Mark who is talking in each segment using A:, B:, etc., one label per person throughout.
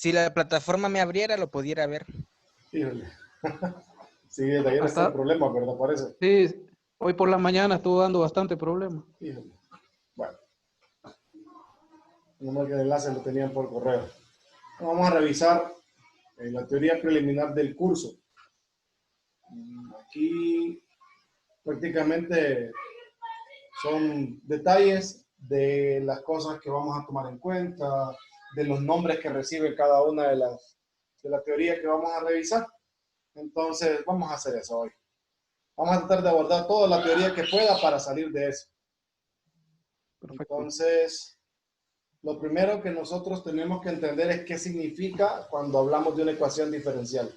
A: Si la plataforma me abriera, lo pudiera ver.
B: Híjole. Sí, desde ayer está el problema, ¿verdad? Parece.
C: Sí, hoy por la mañana estuvo dando bastante problema.
B: Híjole. Bueno. No que el enlace lo tenían por correo. Vamos a revisar la teoría preliminar del curso. Aquí prácticamente son detalles de las cosas que vamos a tomar en cuenta, de los nombres que recibe cada una de la teoría que vamos a revisar. Entonces, vamos a hacer eso hoy. Vamos a tratar de abordar toda la teoría que pueda para salir de eso.
C: Perfecto.
B: Entonces, lo primero que nosotros tenemos que entender es qué significa cuando hablamos de una ecuación diferencial.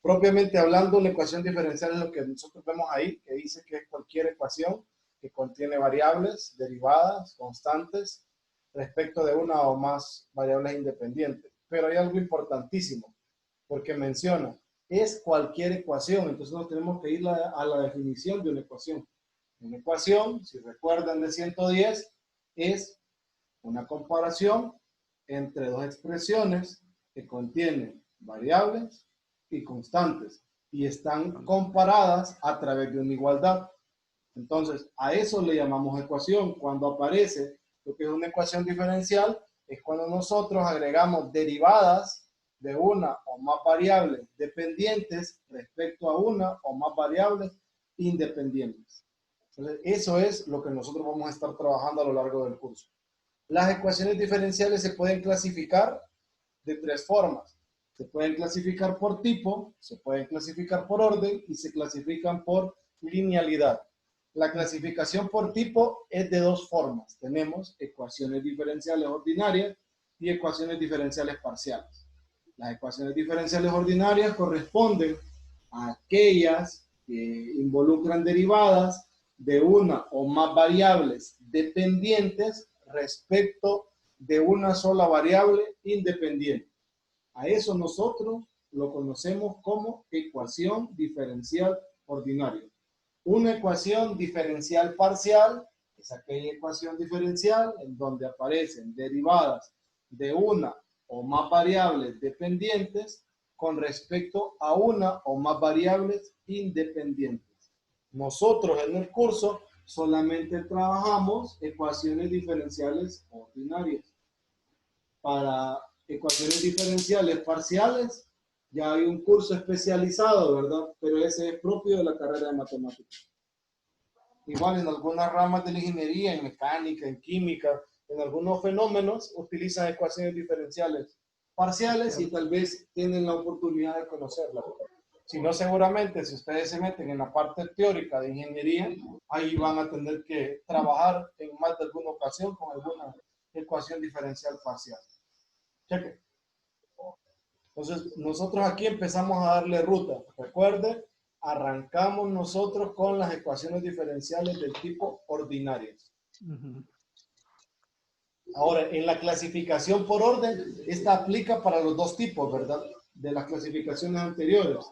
B: Propiamente hablando, una ecuación diferencial es lo que nosotros vemos ahí, que dice que es cualquier ecuación que contiene variables, derivadas, constantes, respecto de una o más variables independientes. Pero hay algo importantísimo, porque menciona, es cualquier ecuación. Entonces nos tenemos que ir a la definición de una ecuación. Una ecuación, si recuerdan de 110, es una comparación entre dos expresiones que contienen variables y constantes y están comparadas a través de una igualdad. Entonces, a eso le llamamos ecuación. Cuando aparece lo que es una ecuación diferencial, es cuando nosotros agregamos derivadas de una o más variables dependientes respecto a una o más variables independientes. Entonces, eso es lo que nosotros vamos a estar trabajando a lo largo del curso. Las ecuaciones diferenciales se pueden clasificar de tres formas. Se pueden clasificar por tipo, se pueden clasificar por orden y se clasifican por linealidad. La clasificación por tipo es de dos formas. Tenemos ecuaciones diferenciales ordinarias y ecuaciones diferenciales parciales. Las ecuaciones diferenciales ordinarias corresponden a aquellas que involucran derivadas de una o más variables dependientes respecto de una sola variable independiente. A eso nosotros lo conocemos como ecuación diferencial ordinaria. Una ecuación diferencial parcial es aquella ecuación diferencial en donde aparecen derivadas de una o más variables dependientes con respecto a una o más variables independientes. Nosotros en el curso solamente trabajamos ecuaciones diferenciales ordinarias. Para ecuaciones diferenciales parciales ya hay un curso especializado, ¿verdad? Pero ese es propio de la carrera de matemáticas. Igual en algunas ramas de la ingeniería, en mecánica, en química, en algunos fenómenos utilizan ecuaciones diferenciales parciales y tal vez tienen la oportunidad de conocerlas. Si no, seguramente si ustedes se meten en la parte teórica de ingeniería, ahí van a tener que trabajar en más de alguna ocasión con alguna ecuación diferencial parcial. Cheque. Entonces, nosotros aquí empezamos a darle ruta. Recuerde, arrancamos nosotros con las ecuaciones diferenciales del tipo ordinarias. Ahora, en la clasificación por orden, esta aplica para los dos tipos, ¿verdad? De las clasificaciones anteriores.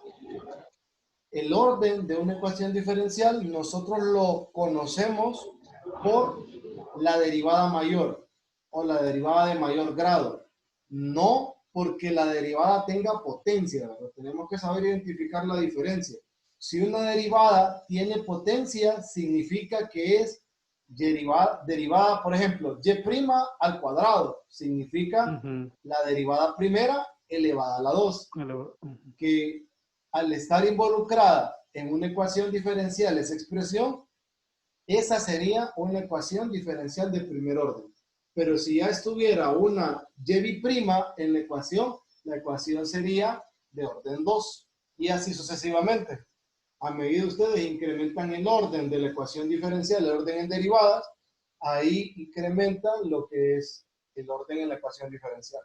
B: El orden de una ecuación diferencial, nosotros lo conocemos por la derivada mayor o la derivada de mayor grado. No porque la derivada tenga potencia, ¿verdad? Tenemos que saber identificar la diferencia. Si una derivada tiene potencia, significa que es derivada, por ejemplo, y' al cuadrado, significa la derivada primera elevada a la 2. Que al estar involucrada en una ecuación diferencial, esa expresión, esa sería una ecuación diferencial de primer orden. Pero si ya estuviera una y' en la ecuación sería de orden 2. Y así sucesivamente. A medida que ustedes incrementan el orden de la ecuación diferencial, el orden en derivadas, ahí incrementan lo que es el orden en la ecuación diferencial.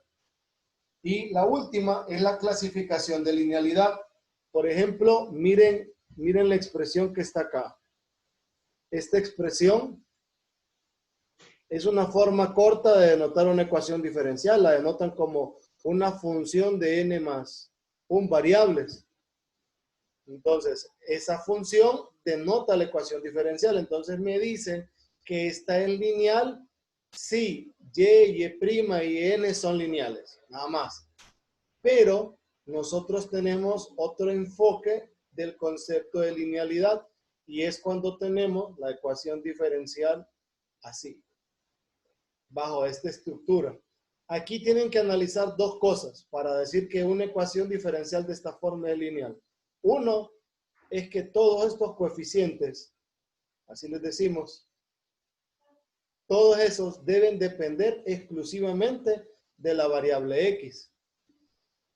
B: Y la última es la clasificación de linealidad. Por ejemplo, miren la expresión que está acá. Esta expresión es una forma corta de denotar una ecuación diferencial. La denotan como una función de n más 1 variables. Entonces, esa función denota la ecuación diferencial. Entonces me dicen que está en lineal Sí, y, y n son lineales, nada más. Pero nosotros tenemos otro enfoque del concepto de linealidad y es cuando tenemos la ecuación diferencial así, bajo esta estructura. Aquí tienen que analizar dos cosas para decir que una ecuación diferencial de esta forma es lineal. Uno es que todos estos coeficientes, así les decimos, todos esos deben depender exclusivamente de la variable x.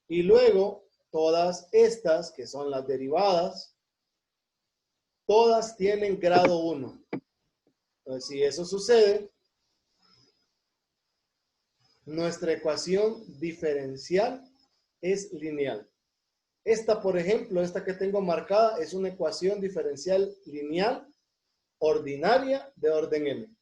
B: Y luego, todas estas, que son las derivadas, todas tienen grado 1. Entonces, si eso sucede, nuestra ecuación diferencial es lineal. Esta, por ejemplo, esta que tengo marcada, es una ecuación diferencial lineal ordinaria de orden m.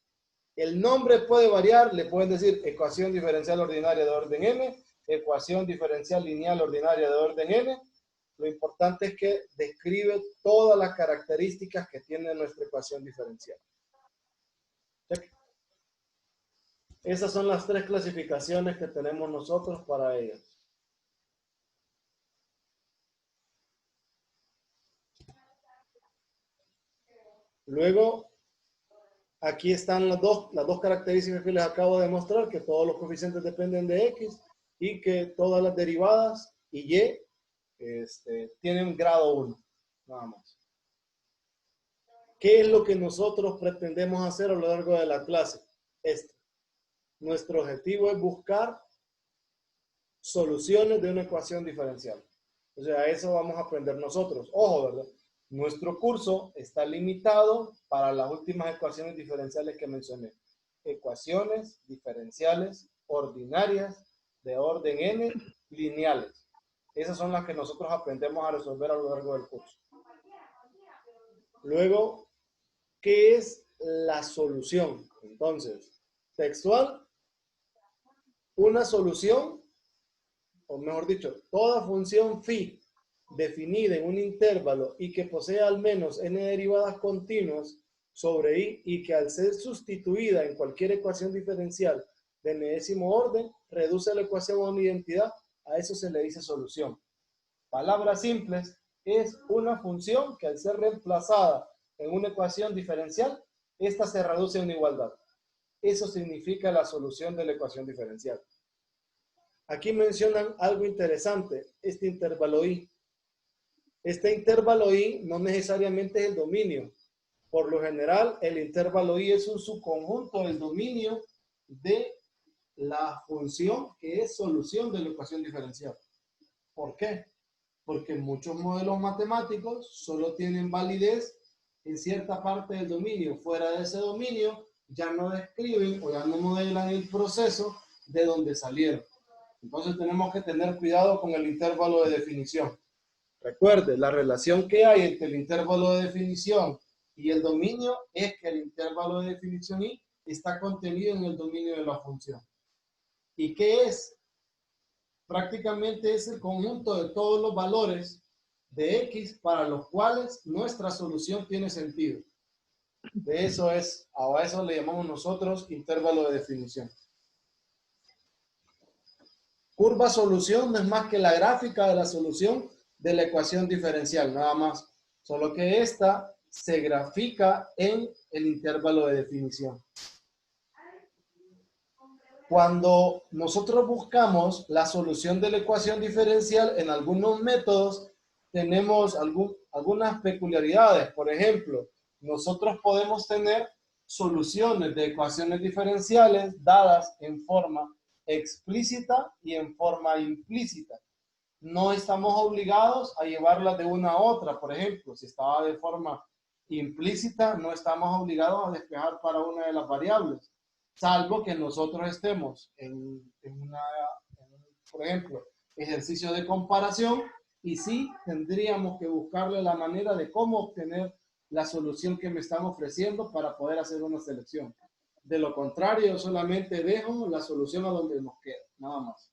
B: El nombre puede variar, le pueden decir ecuación diferencial ordinaria de orden m, ecuación diferencial lineal ordinaria de orden n. Lo importante es que describe todas las características que tiene nuestra ecuación diferencial. Check. Esas son las tres clasificaciones que tenemos nosotros para ellas. Luego, aquí están las dos características que les acabo de mostrar, que todos los coeficientes dependen de x y que todas las derivadas y y tienen grado 1, nada más. ¿Qué es lo que nosotros pretendemos hacer a lo largo de la clase? Nuestro objetivo es buscar soluciones de una ecuación diferencial. O sea, eso vamos a aprender nosotros. Ojo, ¿verdad? Nuestro curso está limitado para las últimas ecuaciones diferenciales que mencioné. Ecuaciones diferenciales ordinarias de orden n lineales. Esas son las que nosotros aprendemos a resolver a lo largo del curso. Luego, ¿qué es la solución? Entonces, textual, una solución, o mejor dicho, toda función phi definida en un intervalo y que posea al menos n derivadas continuas sobre i y que al ser sustituida en cualquier ecuación diferencial de enésimo orden, reduce la ecuación a una identidad, a eso se le dice solución. Palabras simples, es una función que al ser reemplazada en una ecuación diferencial, esta se reduce a una igualdad. Eso significa la solución de la ecuación diferencial. Aquí mencionan algo interesante, este intervalo i. Este intervalo i no necesariamente es el dominio. Por lo general, el intervalo i es un subconjunto del dominio de la función que es solución de la ecuación diferencial. ¿Por qué? Porque muchos modelos matemáticos solo tienen validez en cierta parte del dominio. Fuera de ese dominio ya no describen o ya no modelan el proceso de donde salieron. Entonces tenemos que tener cuidado con el intervalo de definición. Recuerde, la relación que hay entre el intervalo de definición y el dominio es que el intervalo de definición i está contenido en el dominio de la función. ¿Y qué es? Prácticamente es el conjunto de todos los valores de x para los cuales nuestra solución tiene sentido. De eso es, a eso le llamamos nosotros intervalo de definición. Curva solución no es más que la gráfica de la solución de la ecuación diferencial, nada más. Solo que esta se grafica en el intervalo de definición. Cuando nosotros buscamos la solución de la ecuación diferencial en algunos métodos, tenemos algunas peculiaridades. Por ejemplo, nosotros podemos tener soluciones de ecuaciones diferenciales dadas en forma explícita y en forma implícita. No estamos obligados a llevarlas de una a otra. Por ejemplo, si estaba de forma implícita, no estamos obligados a despejar para una de las variables, salvo que nosotros estemos por ejemplo, ejercicio de comparación, y sí tendríamos que buscarle la manera de cómo obtener la solución que me están ofreciendo para poder hacer una selección. De lo contrario, yo solamente dejo la solución a donde nos queda, nada más.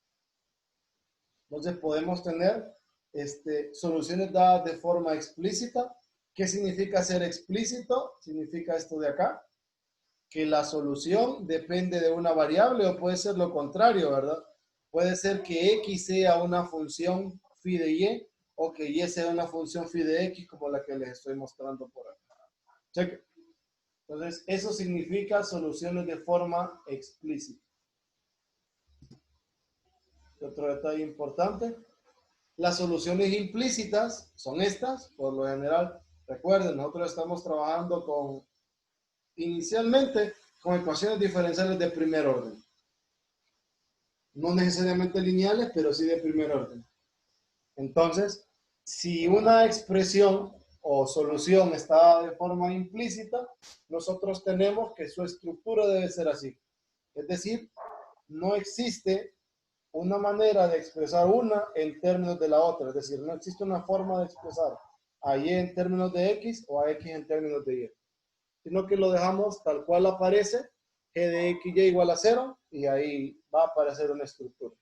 B: Entonces podemos tener soluciones dadas de forma explícita. ¿Qué significa ser explícito? Significa esto de acá, que la solución depende de una variable o puede ser lo contrario, ¿verdad? Puede ser que X sea una función phi de Y o que Y sea una función phi de X como la que les estoy mostrando por acá. Cheque. Entonces, eso significa soluciones de forma explícita. Otro detalle importante. Las soluciones implícitas son estas, por lo general. Recuerden, nosotros estamos trabajando inicialmente con ecuaciones diferenciales de primer orden. No necesariamente lineales, pero sí de primer orden. Entonces, si una expresión o solución está de forma implícita, nosotros tenemos que su estructura debe ser así. Es decir, no existe una manera de expresar una en términos de la otra. Es decir, no existe una forma de expresar a Y en términos de X o a X en términos de Y. Sino que lo dejamos tal cual aparece, G de X, Y igual a 0, y ahí va a aparecer una estructura.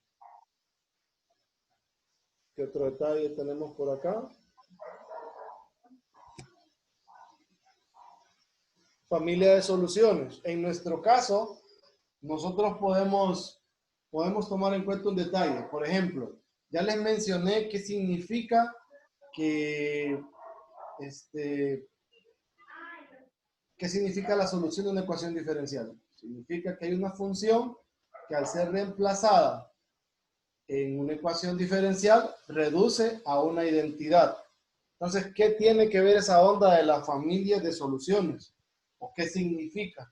B: ¿Qué otro detalle tenemos por acá? Familia de soluciones. En nuestro caso, nosotros podemos tomar en cuenta un detalle. Por ejemplo, ya les mencioné qué significa qué significa la solución de una ecuación diferencial. Significa que hay una función que al ser reemplazada en una ecuación diferencial reduce a una identidad. Entonces, ¿qué tiene que ver esa onda de la familia de soluciones? ¿O qué significa?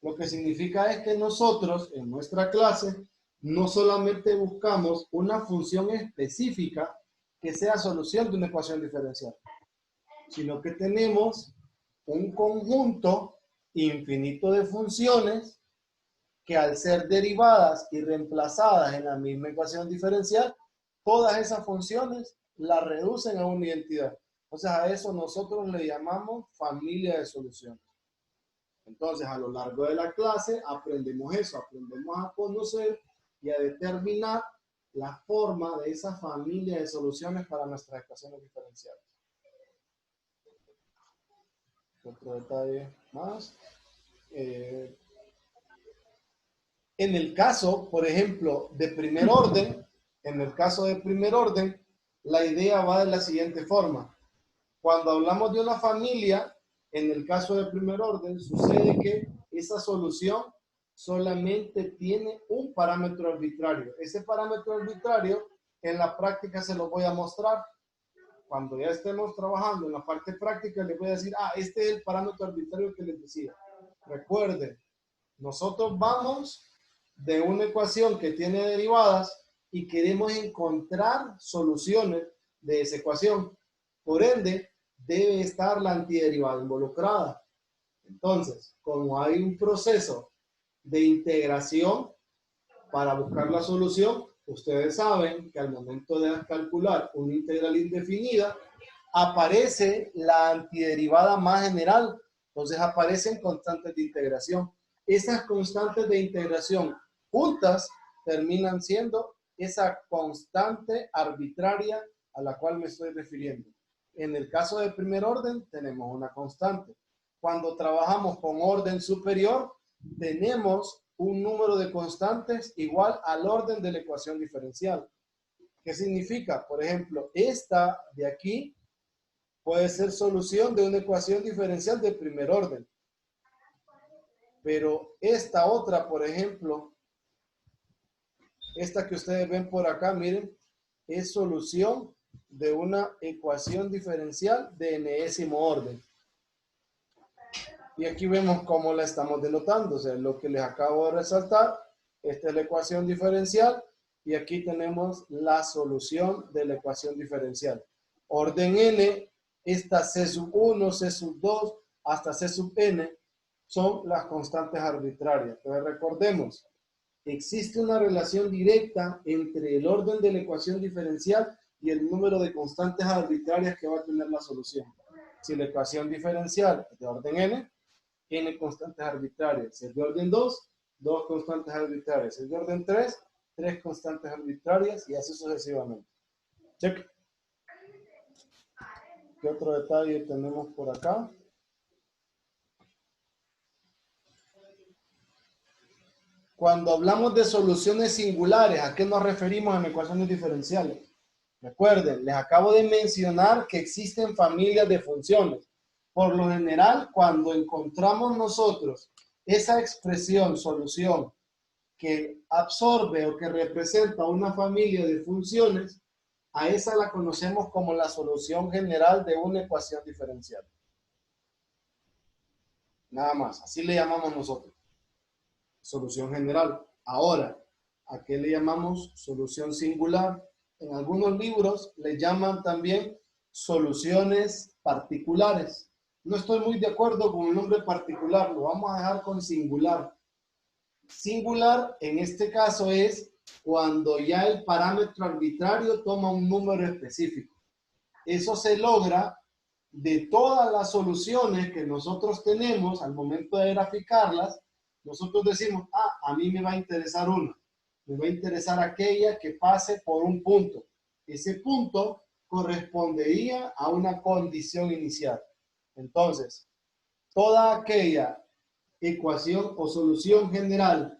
B: Lo que significa es que nosotros en nuestra clase no solamente buscamos una función específica que sea solución de una ecuación diferencial, sino que tenemos un conjunto infinito de funciones que al ser derivadas y reemplazadas en la misma ecuación diferencial, todas esas funciones la reducen a una identidad. Entonces a eso nosotros le llamamos familia de soluciones. Entonces a lo largo de la clase aprendemos eso, aprendemos a conocer y a determinar la forma de esa familia de soluciones para nuestras ecuaciones diferenciales. Otro detalle más. En el caso, por ejemplo, de primer orden, la idea va de la siguiente forma. Cuando hablamos de una familia, en el caso de primer orden, sucede que esa solución solamente tiene un parámetro arbitrario. Ese parámetro arbitrario, en la práctica se lo voy a mostrar. Cuando ya estemos trabajando en la parte práctica, les voy a decir, este es el parámetro arbitrario que les decía. Recuerden, nosotros vamos de una ecuación que tiene derivadas y queremos encontrar soluciones de esa ecuación. Por ende, debe estar la antiderivada involucrada. Entonces, como hay un proceso de integración para buscar la solución, ustedes saben que al momento de calcular una integral indefinida, aparece la antiderivada más general. Entonces aparecen constantes de integración. Esas constantes de integración juntas terminan siendo esa constante arbitraria a la cual me estoy refiriendo. En el caso de primer orden tenemos una constante. Cuando trabajamos con orden superior, tenemos un número de constantes igual al orden de la ecuación diferencial. ¿Qué significa? Por ejemplo, esta de aquí puede ser solución de una ecuación diferencial de primer orden. Pero esta otra, por ejemplo, esta que ustedes ven por acá, miren, es solución de una ecuación diferencial de enésimo orden. Y aquí vemos cómo la estamos denotando. O sea, lo que les acabo de resaltar, esta es la ecuación diferencial y aquí tenemos la solución de la ecuación diferencial. Orden n, esta C sub 1, C sub 2, hasta C sub n son las constantes arbitrarias. Entonces recordemos, existe una relación directa entre el orden de la ecuación diferencial y el número de constantes arbitrarias que va a tener la solución. Si la ecuación diferencial es de orden n constantes arbitrarias. Si es de orden 2, 2 constantes arbitrarias. Si es de orden 3, 3 constantes arbitrarias y así sucesivamente. Check. ¿Qué otro detalle tenemos por acá? Cuando hablamos de soluciones singulares, ¿a qué nos referimos en ecuaciones diferenciales? Recuerden, les acabo de mencionar que existen familias de funciones. Por lo general, cuando encontramos nosotros esa expresión, solución, que absorbe o que representa una familia de funciones, a esa la conocemos como la solución general de una ecuación diferencial. Nada más, así le llamamos nosotros. Solución general. Ahora, ¿a qué le llamamos solución singular? En algunos libros le llaman también soluciones particulares. No estoy muy de acuerdo con el nombre particular, lo vamos a dejar con singular. Singular, en este caso, es cuando ya el parámetro arbitrario toma un número específico. Eso se logra de todas las soluciones que nosotros tenemos al momento de graficarlas. Nosotros decimos, a mí me va a interesar una. Me va a interesar aquella que pase por un punto. Ese punto correspondería a una condición inicial. Entonces, toda aquella ecuación o solución general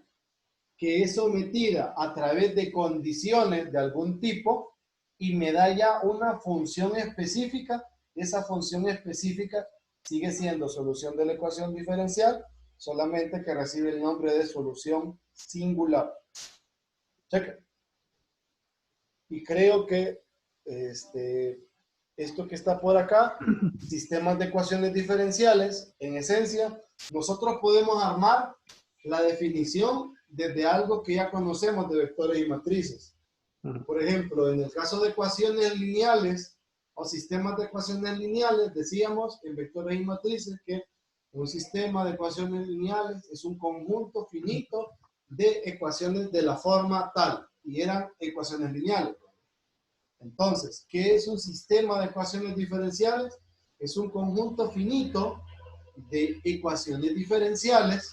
B: que es sometida a través de condiciones de algún tipo y me da ya una función específica, esa función específica sigue siendo solución de la ecuación diferencial, solamente que recibe el nombre de solución singular. Cheque. Y creo que esto que está por acá, sistemas de ecuaciones diferenciales, en esencia, nosotros podemos armar la definición desde algo que ya conocemos de vectores y matrices. Por ejemplo, en el caso de ecuaciones lineales o sistemas de ecuaciones lineales, decíamos en vectores y matrices que un sistema de ecuaciones lineales es un conjunto finito de ecuaciones de la forma tal, y eran ecuaciones lineales. Entonces, ¿qué es un sistema de ecuaciones diferenciales? Es un conjunto finito de ecuaciones diferenciales,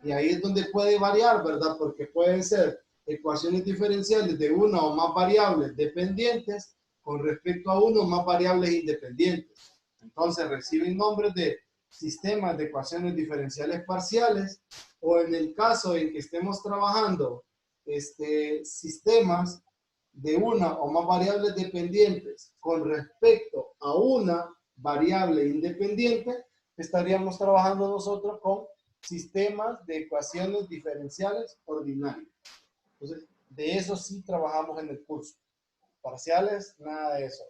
B: y ahí es donde puede variar, ¿verdad? Porque pueden ser ecuaciones diferenciales de una o más variables dependientes con respecto a uno o más variables independientes. Entonces reciben nombres de sistemas de ecuaciones diferenciales parciales, o en el caso en que estemos trabajando sistemas de una o más variables dependientes con respecto a una variable independiente, estaríamos trabajando nosotros con sistemas de ecuaciones diferenciales ordinarias. Entonces, de eso sí trabajamos en el curso. Parciales, nada de eso.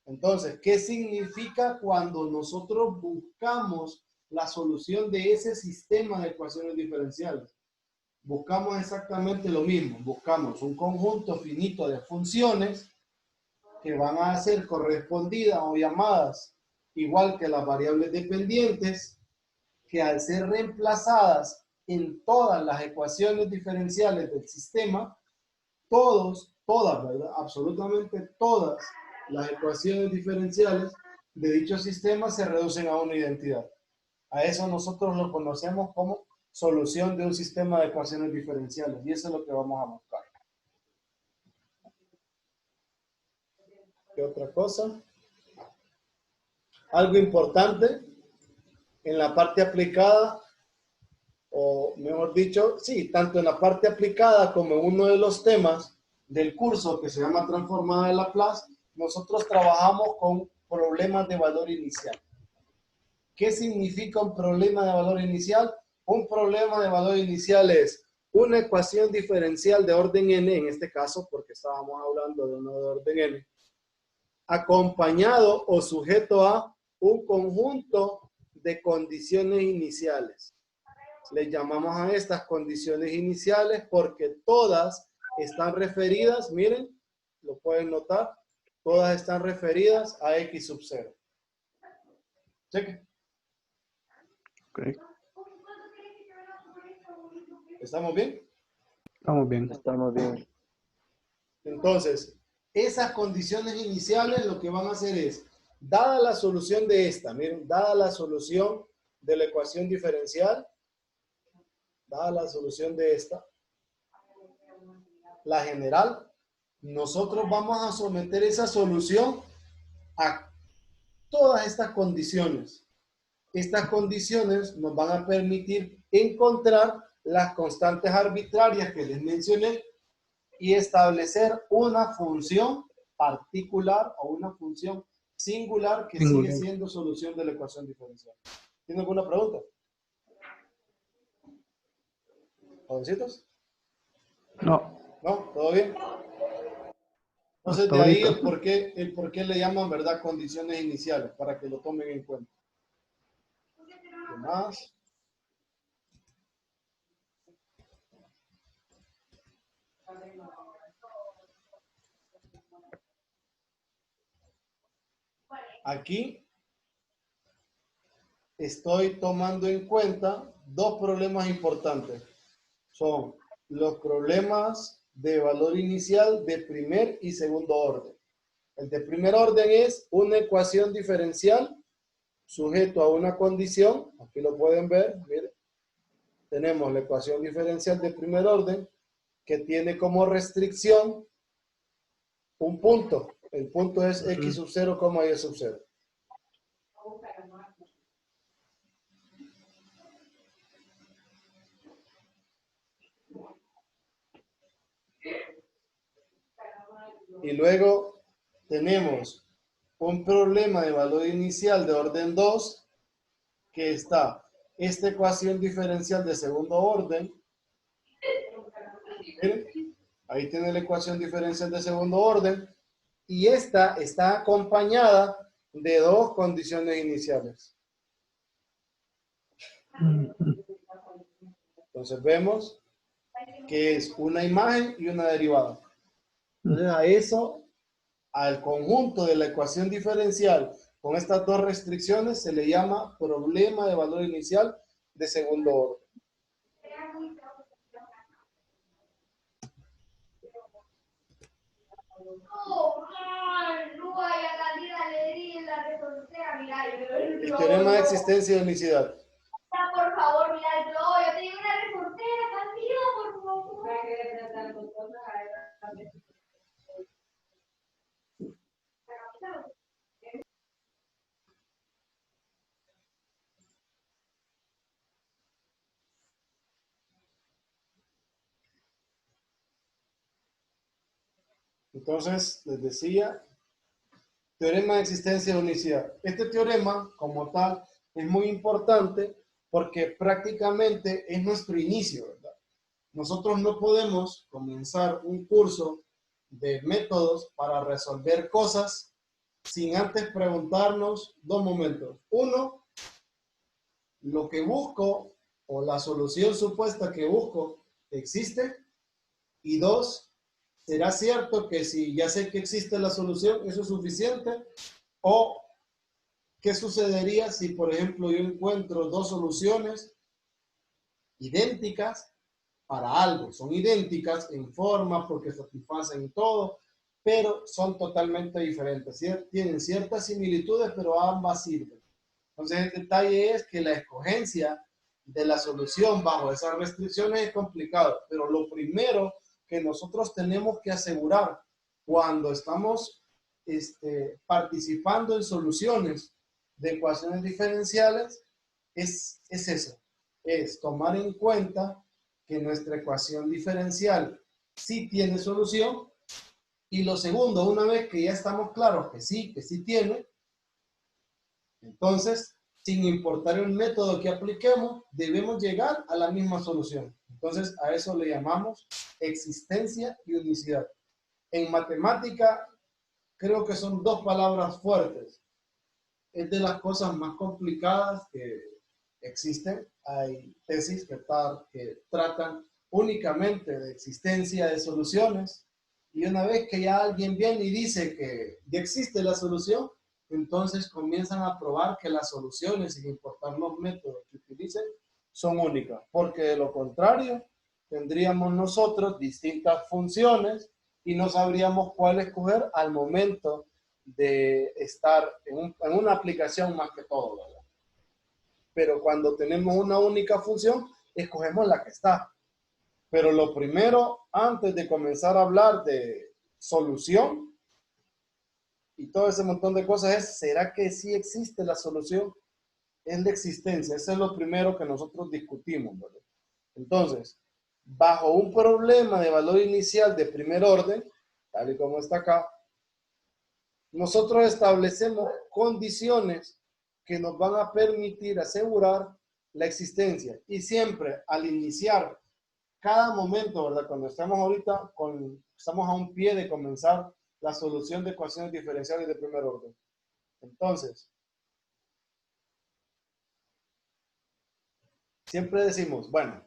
B: Entonces, ¿qué significa cuando nosotros buscamos la solución de ese sistema de ecuaciones diferenciales? Buscamos exactamente lo mismo. Buscamos un conjunto finito de funciones que van a ser correspondidas o llamadas igual que las variables dependientes, que al ser reemplazadas en todas las ecuaciones diferenciales del sistema, todas, ¿verdad? Absolutamente todas las ecuaciones diferenciales de dicho sistema se reducen a una identidad. A eso nosotros lo conocemos como solución de un sistema de ecuaciones diferenciales, y eso es lo que vamos a buscar. ¿Qué otra cosa? Algo importante en la parte aplicada, o mejor dicho, sí, tanto en la parte aplicada como en uno de los temas del curso que se llama Transformada de Laplace, nosotros trabajamos con problemas de valor inicial. ¿Qué significa un problema de valor inicial? Un problema de valor inicial es una ecuación diferencial de orden n, en este caso, porque estábamos hablando de uno de orden n, acompañado o sujeto a un conjunto de condiciones iniciales. Le llamamos a estas condiciones iniciales porque todas están referidas, miren, lo pueden notar, todas están referidas a x sub 0. Cheque.
C: Okay.
B: ¿Estamos bien?
C: Estamos bien.
D: Estamos bien.
B: Entonces, esas condiciones iniciales lo que van a hacer es, dada la solución de esta, miren, dada la solución de la ecuación diferencial, dada la solución de esta, la general, nosotros vamos a someter esa solución a todas estas condiciones. Estas condiciones nos van a permitir encontrar las constantes arbitrarias que les mencioné y establecer una función particular o una función singular que sigue siendo solución de la ecuación diferencial. ¿Tiene alguna pregunta? ¿Jovencitos?
C: No.
B: ¿No? ¿Todo bien? Entonces, de ahí el por qué le llaman, ¿verdad?, condiciones iniciales, para que lo tomen en cuenta. ¿Qué más? Aquí estoy tomando en cuenta dos problemas importantes. Son los problemas de valor inicial de primer y segundo orden. El de primer orden es una ecuación diferencial sujeto a una condición. Aquí lo pueden ver, miren. Tenemos la ecuación diferencial de primer orden que tiene como restricción un punto. El punto es x sub 0, y sub 0. Y luego tenemos un problema de valor inicial de orden 2 que está esta ecuación diferencial de segundo orden. Miren, ahí tiene la ecuación diferencial de segundo orden y esta está acompañada de dos condiciones iniciales. Entonces vemos que es una imagen y una derivada. Entonces a eso, al conjunto de la ecuación diferencial con estas dos restricciones se le llama problema de valor inicial de segundo orden. El teorema de existencia y unicidad.
D: Por favor, mira el globo, yo te digo una reportera, Camilo, por favor.
B: Entonces, les decía, teorema de existencia de unicidad. Este teorema, como tal, es muy importante porque prácticamente es nuestro inicio, ¿verdad? Nosotros no podemos comenzar un curso de métodos para resolver cosas sin antes preguntarnos dos momentos. Uno, lo que busco o la solución supuesta que busco existe. Y dos, ¿será cierto que si ya sé que existe la solución, eso es suficiente? ¿O qué sucedería si, por ejemplo, yo encuentro dos soluciones idénticas para algo? Son idénticas en forma porque satisfacen todo, pero son totalmente diferentes. Tienen ciertas similitudes, pero ambas sirven. Entonces, el detalle es que la escogencia de la solución bajo esas restricciones es complicado, pero lo primero que nosotros tenemos que asegurar cuando estamos participando en soluciones de ecuaciones diferenciales es eso, es tomar en cuenta que nuestra ecuación diferencial sí tiene solución. Y lo segundo, una vez que ya estamos claros que sí tiene, entonces, sin importar el método que apliquemos, debemos llegar a la misma solución. Entonces, a eso le llamamos existencia y unicidad. En matemática, creo que son dos palabras fuertes. Es de las cosas más complicadas que existen. Hay tesis que tratan únicamente de existencia de soluciones. Y una vez que ya alguien viene y dice que ya existe la solución, entonces comienzan a probar que las soluciones, sin importar los métodos que utilicen, son únicas. Porque de lo contrario, tendríamos nosotros distintas funciones y no sabríamos cuál escoger al momento de estar en una aplicación más que todo, ¿verdad? Pero cuando tenemos una única función, escogemos la que está. Pero lo primero, antes de comenzar a hablar de solución y todo ese montón de cosas es, ¿será que sí existe la solución? Es la existencia. Eso es lo primero que nosotros discutimos, ¿verdad? Entonces, bajo un problema de valor inicial de primer orden, tal y como está acá, nosotros establecemos condiciones que nos van a permitir asegurar la existencia. Y siempre al iniciar cada momento, ¿verdad? Cuando estamos ahorita, estamos a un pie de comenzar la solución de ecuaciones diferenciales de primer orden. Entonces, siempre decimos, bueno,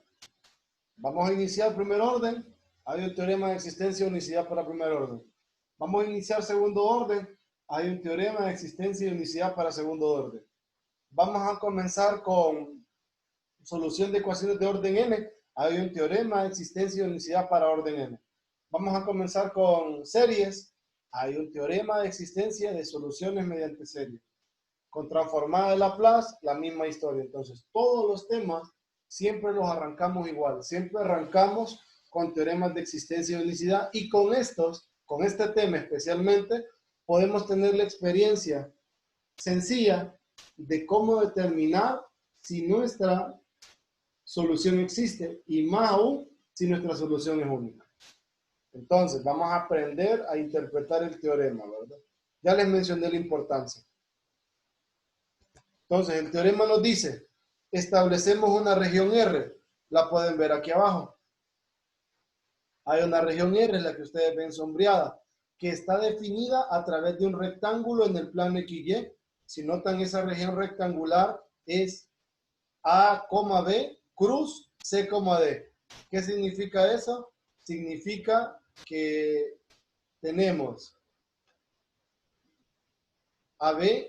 B: vamos a iniciar primer orden. Hay un teorema de existencia de unicidad para primer orden. Vamos a iniciar segundo orden. Hay un teorema de existencia de unicidad para segundo orden. Vamos a comenzar con solución de ecuaciones de orden n. Hay un teorema de existencia de unicidad para orden n. Vamos a comenzar con series. Hay un teorema de existencia de soluciones mediante series. Con transformada de Laplace, la misma historia. Entonces, todos los temas siempre los arrancamos igual. Siempre arrancamos con teoremas de existencia de unicidad y con este tema especialmente, podemos tener la experiencia sencilla de cómo determinar si nuestra solución existe y más aún si nuestra solución es única. Entonces, vamos a aprender a interpretar el teorema, ¿verdad? Ya les mencioné la importancia. Entonces, el teorema nos dice, establecemos una región R, la pueden ver aquí abajo. Hay una región R, la que ustedes ven sombreada, que está definida a través de un rectángulo en el plano XY. Si notan, esa región rectangular es A, B, cruz, C, D. ¿Qué significa eso? Significa que tenemos AB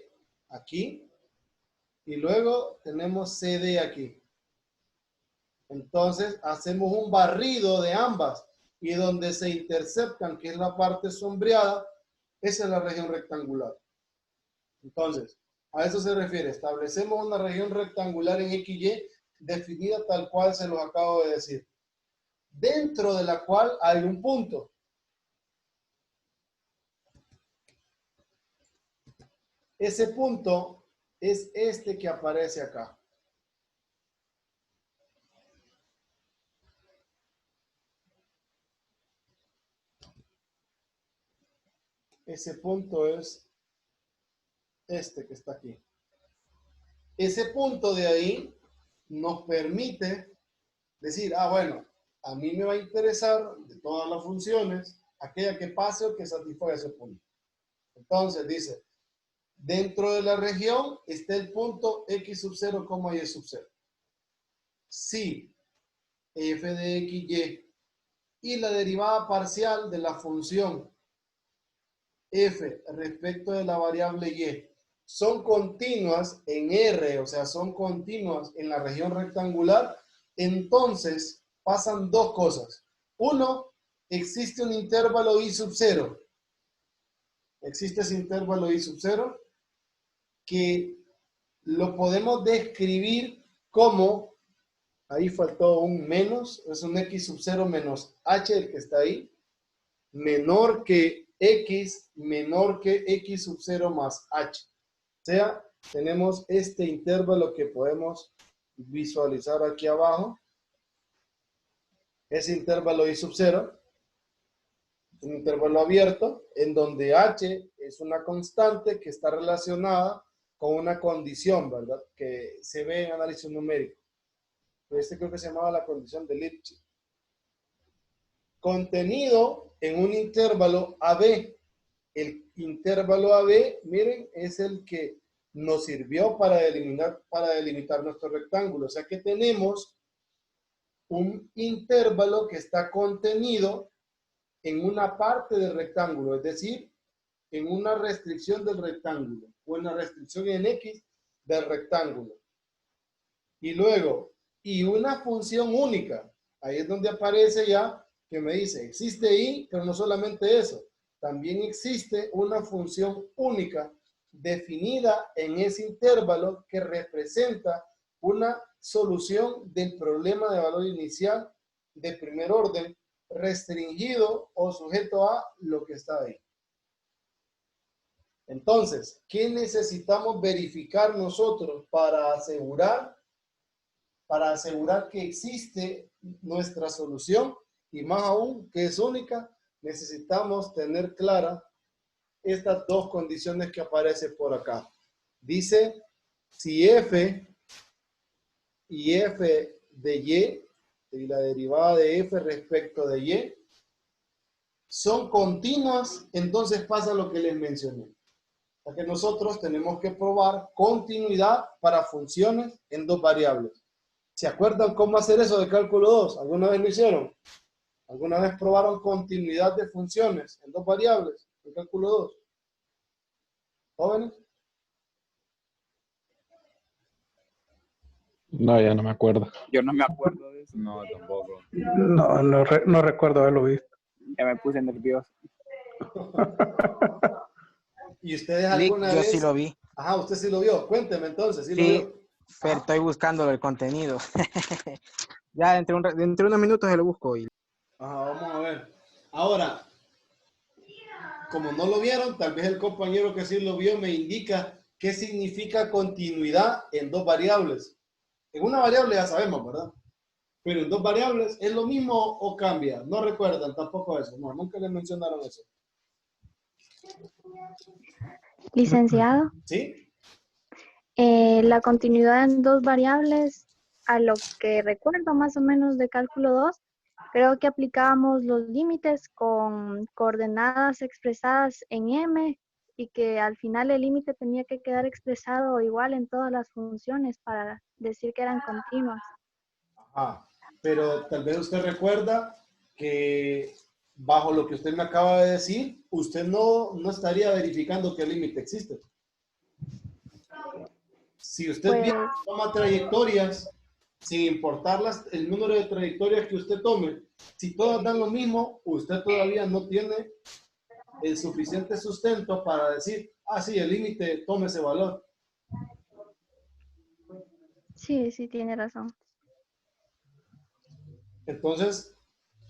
B: aquí y luego tenemos CD aquí. Entonces hacemos un barrido de ambas y donde se interceptan, que es la parte sombreada, esa es la región rectangular. Entonces, a eso se refiere. Establecemos una región rectangular en XY definida tal cual se los acabo de decir, dentro de la cual hay un punto. Ese punto es este que aparece acá. Ese punto es este que está aquí. Ese punto de ahí nos permite decir, bueno, a mí me va a interesar de todas las funciones aquella que pase o que satisfaga ese punto. Entonces dice, dentro de la región está el punto x sub 0, y sub 0. Si f de xy y la derivada parcial de la función f respecto de la variable y son continuas en R, o sea, son continuas en la región rectangular, entonces pasan dos cosas. Uno, existe un intervalo i sub 0. Existe ese intervalo i sub 0 que lo podemos describir como, ahí faltó un menos, es un x sub 0 menos h, el que está ahí, menor que x sub 0 más h. O sea, tenemos este intervalo que podemos visualizar aquí abajo. Ese intervalo i sub 0, un intervalo abierto, en donde h es una constante que está relacionada con una condición, ¿verdad? Que se ve en análisis numérico. Este creo que se llamaba la condición de Lipschitz. Contenido en un intervalo AB. El intervalo AB, miren, es el que nos sirvió para delimitar nuestro rectángulo. O sea que tenemos un intervalo que está contenido en una parte del rectángulo, es decir, en una restricción del rectángulo, o en la restricción en X del rectángulo. Y luego, y una función única. Ahí es donde aparece ya que me dice, existe y, pero no solamente eso, también existe una función única definida en ese intervalo que representa una solución del problema de valor inicial de primer orden restringido o sujeto a lo que está ahí. Entonces, ¿qué necesitamos verificar nosotros para asegurar para asegurar que existe nuestra solución y más aún que es única, necesitamos tener clara estas dos condiciones que aparecen por acá. Dice, si f y f de y la derivada de f respecto de y son continuas, entonces pasa lo que les mencioné. O sea que nosotros tenemos que probar continuidad para funciones en dos variables. ¿Se acuerdan cómo hacer eso de cálculo 2? ¿Alguna vez lo hicieron? ¿Alguna vez probaron continuidad de funciones en dos variables en cálculo 2? ¿Jóvenes?
E: No, ya no me acuerdo.
F: Yo no me acuerdo de eso.
G: No, tampoco.
C: No recuerdo haberlo visto.
F: Ya me puse nervioso.
B: ¿Y ustedes
A: Lick,
B: alguna
A: yo
B: vez?
A: sí lo vi.
B: Ajá, usted sí lo vio. Cuénteme entonces, ¿sí lo
A: Sí,
B: vio?
A: pero estoy buscando el contenido. Ya entre unos minutos se lo busco.
B: Ajá, vamos a ver. Ahora, como no lo vieron, tal vez el compañero que sí lo vio me indica qué significa continuidad en dos variables. En una variable ya sabemos, ¿verdad? Pero en dos variables, ¿es lo mismo o cambia? No recuerdan tampoco eso. No, nunca les mencionaron eso.
H: Licenciado,
B: ¿Sí?
H: la continuidad en dos variables, a lo que recuerdo más o menos de cálculo 2, creo que aplicábamos los límites con coordenadas expresadas en m y que al final el límite tenía que quedar expresado igual en todas las funciones para decir que eran continuas.
B: Ajá. Pero tal vez usted recuerda que bajo lo que usted me acaba de decir, usted no estaría verificando que el límite existe. Si usted
H: Pues,
B: bien toma trayectorias, sin importar el número de trayectorias que usted tome, si todas dan lo mismo, usted todavía no tiene el suficiente sustento para decir, ah, sí, el límite tome ese valor.
H: sí, tiene razón.
B: Entonces,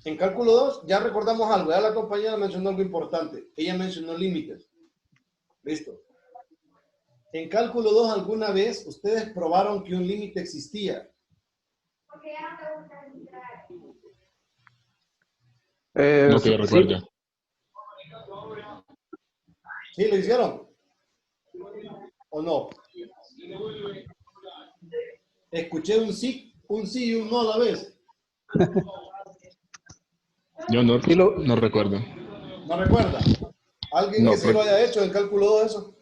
B: en cálculo 2 ya recordamos algo, ya la compañera mencionó algo importante, ella mencionó límites. Listo. En cálculo 2 alguna vez ustedes probaron que un límite existía.
E: No que yo
C: Sí,
E: recuerde.
B: ¿Sí lo hicieron? ¿O no? Escuché un sí y un no a la vez.
E: Yo no,
C: sí
E: no recuerdo.
B: ¿No recuerda? ¿Alguien
E: No,
B: que sí lo haya hecho en cálculo 2 eso?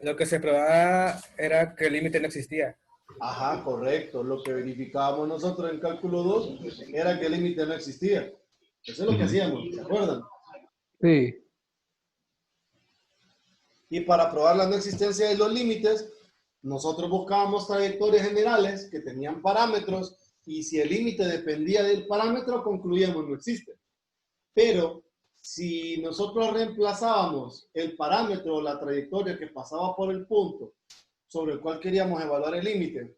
I: Lo que se probaba era que el límite no existía.
B: Ajá, correcto. Lo que verificábamos nosotros en cálculo 2 era que el límite no existía. Eso es lo que hacíamos, ¿se acuerdan?
C: sí.
B: Y para probar la no existencia de los límites, nosotros buscábamos trayectorias generales que tenían parámetros y si el límite dependía del parámetro, concluíamos no existe. Pero si nosotros reemplazábamos el parámetro o la trayectoria que pasaba por el punto sobre el cual queríamos evaluar el límite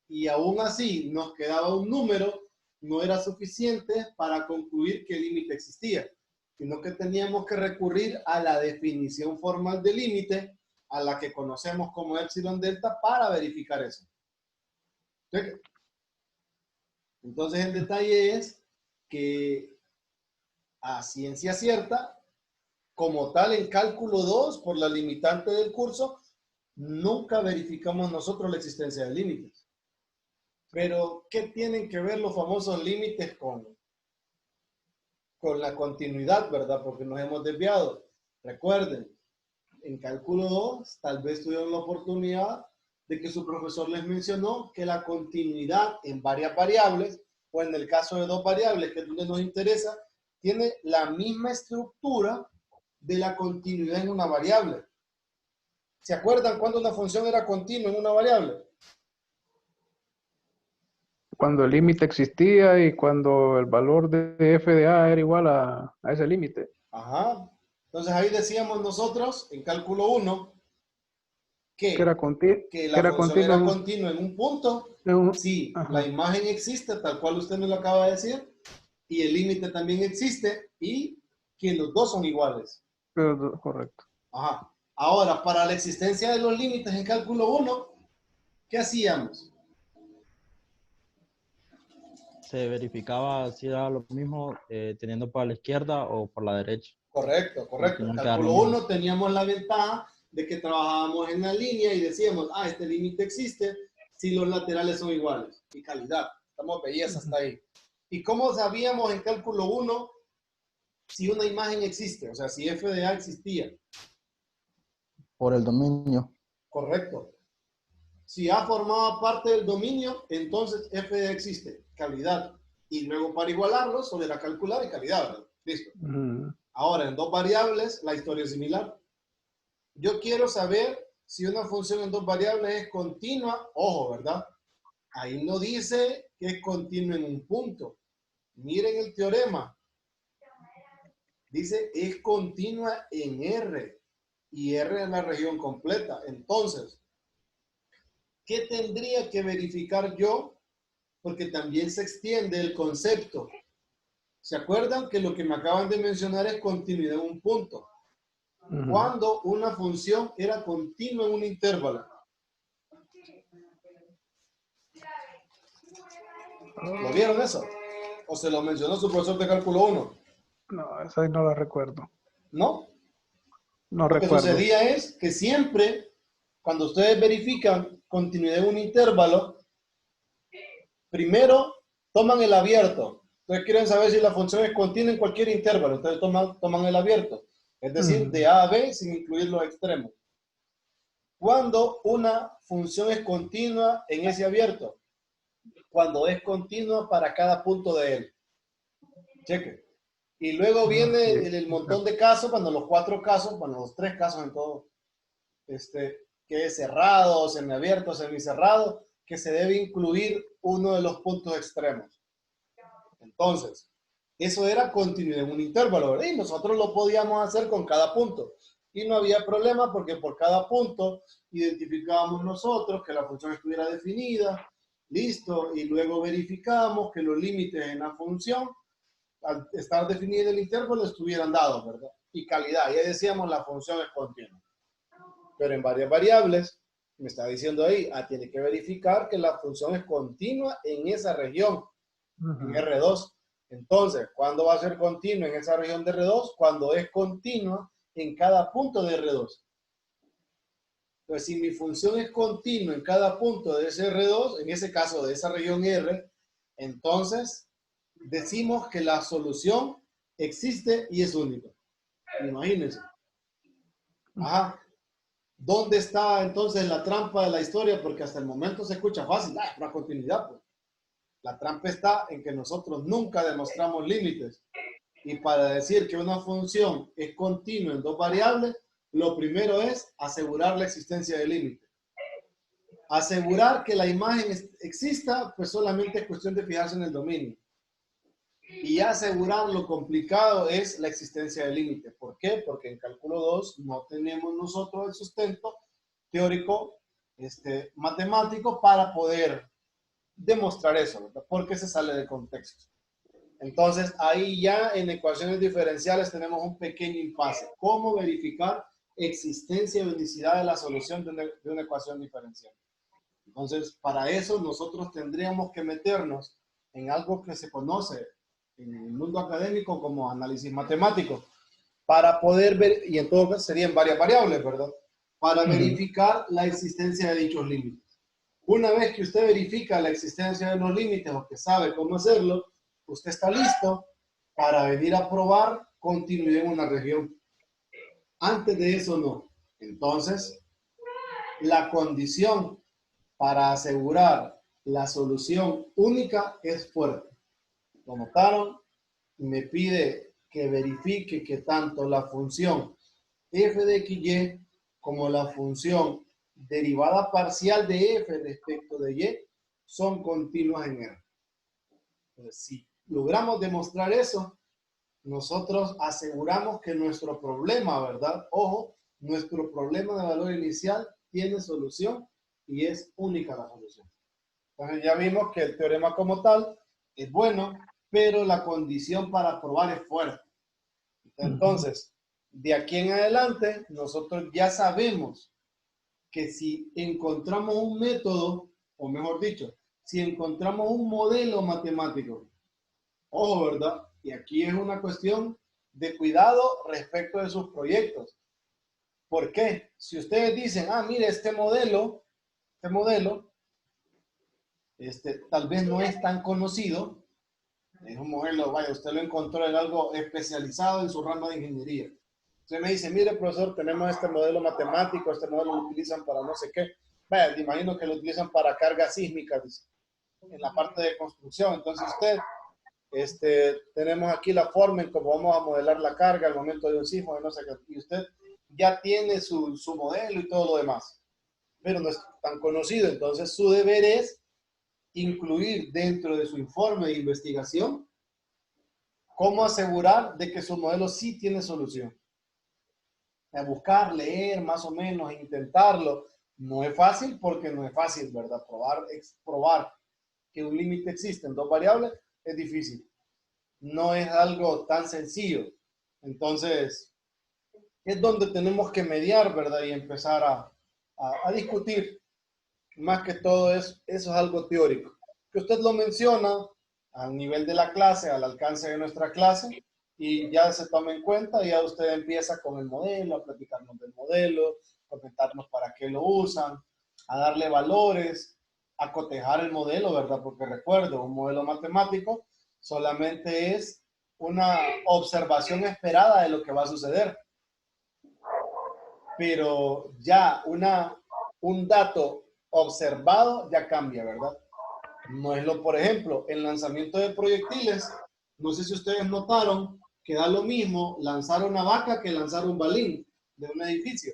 B: y aún así nos quedaba un número, no era suficiente para concluir que el límite existía, sino que teníamos que recurrir a la definición formal de límite, a la que conocemos como epsilon delta, para verificar eso. ¿Sí? Entonces el detalle es que a ciencia cierta, como tal en cálculo 2, por la limitante del curso, nunca verificamos nosotros la existencia de límites. Pero, ¿qué tienen que ver los famosos límites con la continuidad, verdad? Porque nos hemos desviado. Recuerden, en cálculo 2, tal vez tuvieron la oportunidad de que su profesor les mencionó que la continuidad en varias variables, o en el caso de dos variables, que es donde nos interesa, tiene la misma estructura de la continuidad en una variable. ¿Se acuerdan cuando una función era continua en una variable?
C: Cuando el límite existía y cuando el valor de f de a era igual a ese límite.
B: Ajá. Entonces ahí decíamos nosotros, en cálculo 1,
C: Que era,
B: que la función era continua en un punto. Sí,
C: ajá.
B: la imagen existe, tal cual usted me lo acaba de decir, y el límite también existe, y que los dos son iguales.
C: Correcto.
B: Ajá. Ahora, para la existencia de los límites en cálculo 1, ¿qué hacíamos?
G: se verificaba si era lo mismo teniendo para la izquierda o por la derecha.
B: Correcto, correcto. En cálculo 1 teníamos la ventaja de que trabajábamos en la línea y decíamos, este límite existe si los laterales son iguales. Y calidad. Estamos belleza hasta ahí. ¿Y cómo sabíamos en cálculo 1 si una imagen existe? O sea, si f de a existía.
A: Por el dominio.
B: Correcto. Si A formaba parte del dominio, entonces f de a existe. Calidad. Y luego para igualarlo, solo era calcular y calidad, ¿verdad? Listo. Ahora, en dos variables, la historia es similar. Yo quiero saber si una función en dos variables es continua. Ojo, ¿verdad? Ahí no dice que es continua en un punto. Miren el teorema. Dice es continua en R. Y R es la región completa. Entonces, ¿qué tendría que verificar yo? Porque también se extiende el concepto. ¿Se acuerdan que lo que me acaban de mencionar es continuidad en un punto? Cuando una función era continua en un intervalo. ¿Lo vieron eso? ¿O se lo mencionó su profesor de cálculo 1?
C: No, esa no la recuerdo.
B: ¿No?
C: No
B: Lo
C: recuerdo.
B: que sucedía es que siempre, cuando ustedes verifican continuidad en un intervalo, primero toman el abierto. Entonces quieren saber si la función es continua en cualquier intervalo. Entonces toman el abierto. Es decir, de A a B sin incluir los extremos. Cuando una función es continua en ese abierto. Cuando es continua para cada punto de él. Cheque. Y luego viene el montón de casos, cuando los 4 casos, bueno, los 3 casos en todo, que es cerrado, semiabierto, semicerrado, que se debe incluir uno de los puntos extremos. Entonces, eso era continuidad en un intervalo, ¿verdad? Y nosotros lo podíamos hacer con cada punto. Y no había problema porque por cada punto identificábamos nosotros que la función estuviera definida, listo, y luego verificábamos que los límites en la función, al estar definido el intervalo, estuvieran dados, ¿verdad? Y calidad, ya decíamos la función es continua. Pero en varias variables, me está diciendo ahí, tiene que verificar que la función es continua en esa región, en R2. Entonces, ¿cuándo va a ser continua en esa región de R2? Cuando es continua en cada punto de R2. Entonces, si mi función es continua en cada punto de ese R2, en ese caso de esa región R, entonces decimos que la solución existe y es única. Imagínense. Ajá. ¿Dónde está entonces la trampa de la historia? Porque hasta el momento se escucha fácil. Es una continuidad, pues. La trampa está en que nosotros nunca demostramos límites. Y para decir que una función es continua en dos variables, lo primero es asegurar la existencia de límite. Asegurar que la imagen exista, pues solamente es cuestión de fijarse en el dominio. Y asegurar lo complicado es la existencia de límite. ¿Por qué? Porque en cálculo 2 no tenemos nosotros el sustento teórico, matemático para poder demostrar eso, ¿verdad? Porque se sale de contexto. Entonces, ahí ya en ecuaciones diferenciales tenemos un pequeño impasse. ¿Cómo verificar existencia y unicidad de la solución de una ecuación diferencial? Entonces, para eso nosotros tendríamos que meternos en algo que se conoce en el mundo académico como análisis matemático, para poder ver, y en todo caso serían varias variables, ¿verdad? Para verificar la existencia de dichos límites. Una vez que usted verifica la existencia de los límites o que sabe cómo hacerlo, usted está listo para venir a probar continuidad en una región. Antes de eso, no. Entonces, la condición para asegurar la solución única es fuerte. ¿Lo notaron? Me pide que verifique que tanto la función f de xy como la función derivada parcial de f respecto de y son continuas en R. Entonces, si logramos demostrar eso, nosotros aseguramos que nuestro problema, ¿verdad? Ojo, nuestro problema de valor inicial tiene solución y es única la solución. Entonces ya vimos que el teorema como tal es bueno, pero la condición para probar es fuerte. Entonces, de aquí en adelante, nosotros ya sabemos que si encontramos un método, o mejor dicho, si encontramos un modelo matemático. Ojo, ¿verdad? Y aquí es una cuestión de cuidado respecto de sus proyectos. ¿Por qué? Si ustedes dicen, mire, este modelo, tal vez no es tan conocido, es un modelo, vaya, usted lo encontró en algo especializado en su rama de ingeniería. Usted me dice, mire, profesor, tenemos este modelo matemático, este modelo lo utilizan para no sé qué. Vaya, me imagino que lo utilizan para cargas sísmicas en la parte de construcción. Entonces tenemos aquí la forma en cómo vamos a modelar la carga al momento de un sismo, de no sé qué. Y usted ya tiene su modelo y todo lo demás, pero no es tan conocido. Entonces su deber es incluir dentro de su informe de investigación cómo asegurar de que su modelo sí tiene solución. Buscar, leer más o menos, intentarlo. No es fácil porque no es fácil, ¿verdad? Probar que un límite existe en dos variables es difícil. No es algo tan sencillo. Entonces, es donde tenemos que mediar, ¿verdad? Y empezar a discutir. Más que todo eso es algo teórico. Que usted lo menciona al nivel de la clase, al alcance de nuestra clase, y ya se toma en cuenta, y ya usted empieza con el modelo, a platicarnos del modelo, comentarnos para qué lo usan, a darle valores, a cotejar el modelo, ¿verdad? Porque recuerdo, un modelo matemático solamente es una observación esperada de lo que va a suceder. Pero ya un dato observado ya cambia, ¿verdad? No es por ejemplo, el lanzamiento de proyectiles, no sé si ustedes notaron que da lo mismo lanzar una vaca que lanzar un balín de un edificio.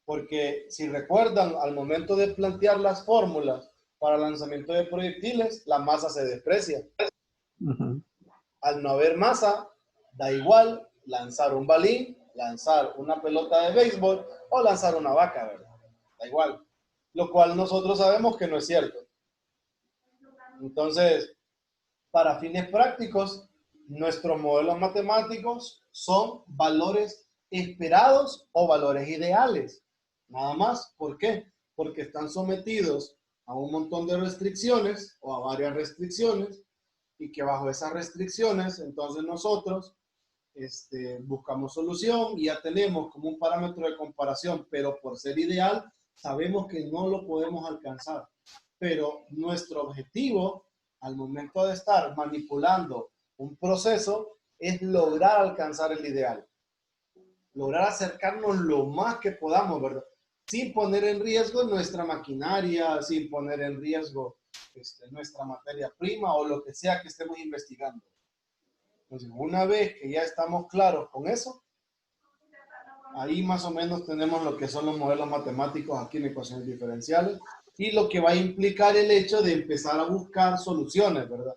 B: Porque si recuerdan, al momento de plantear las fórmulas para lanzamiento de proyectiles, la masa se desprecia. Al no haber masa, da igual lanzar un balín, lanzar una pelota de béisbol o lanzar una vaca, ¿verdad? Da igual. Lo cual nosotros sabemos que no es cierto. Entonces, para fines prácticos, nuestros modelos matemáticos son valores esperados o valores ideales. Nada más. ¿Por qué? Porque están sometidos a un montón de restricciones o a varias restricciones, y que bajo esas restricciones, entonces nosotros buscamos solución y ya tenemos como un parámetro de comparación, pero por ser ideal, sabemos que no lo podemos alcanzar. Pero nuestro objetivo, al momento de estar manipulando un proceso, es lograr alcanzar el ideal. Lograr acercarnos lo más que podamos, ¿verdad? Sin poner en riesgo nuestra maquinaria, sin poner en riesgo nuestra materia prima o lo que sea que estemos investigando. Entonces, una vez que ya estamos claros con eso, ahí más o menos tenemos lo que son los modelos matemáticos aquí en ecuaciones diferenciales y lo que va a implicar el hecho de empezar a buscar soluciones, ¿verdad?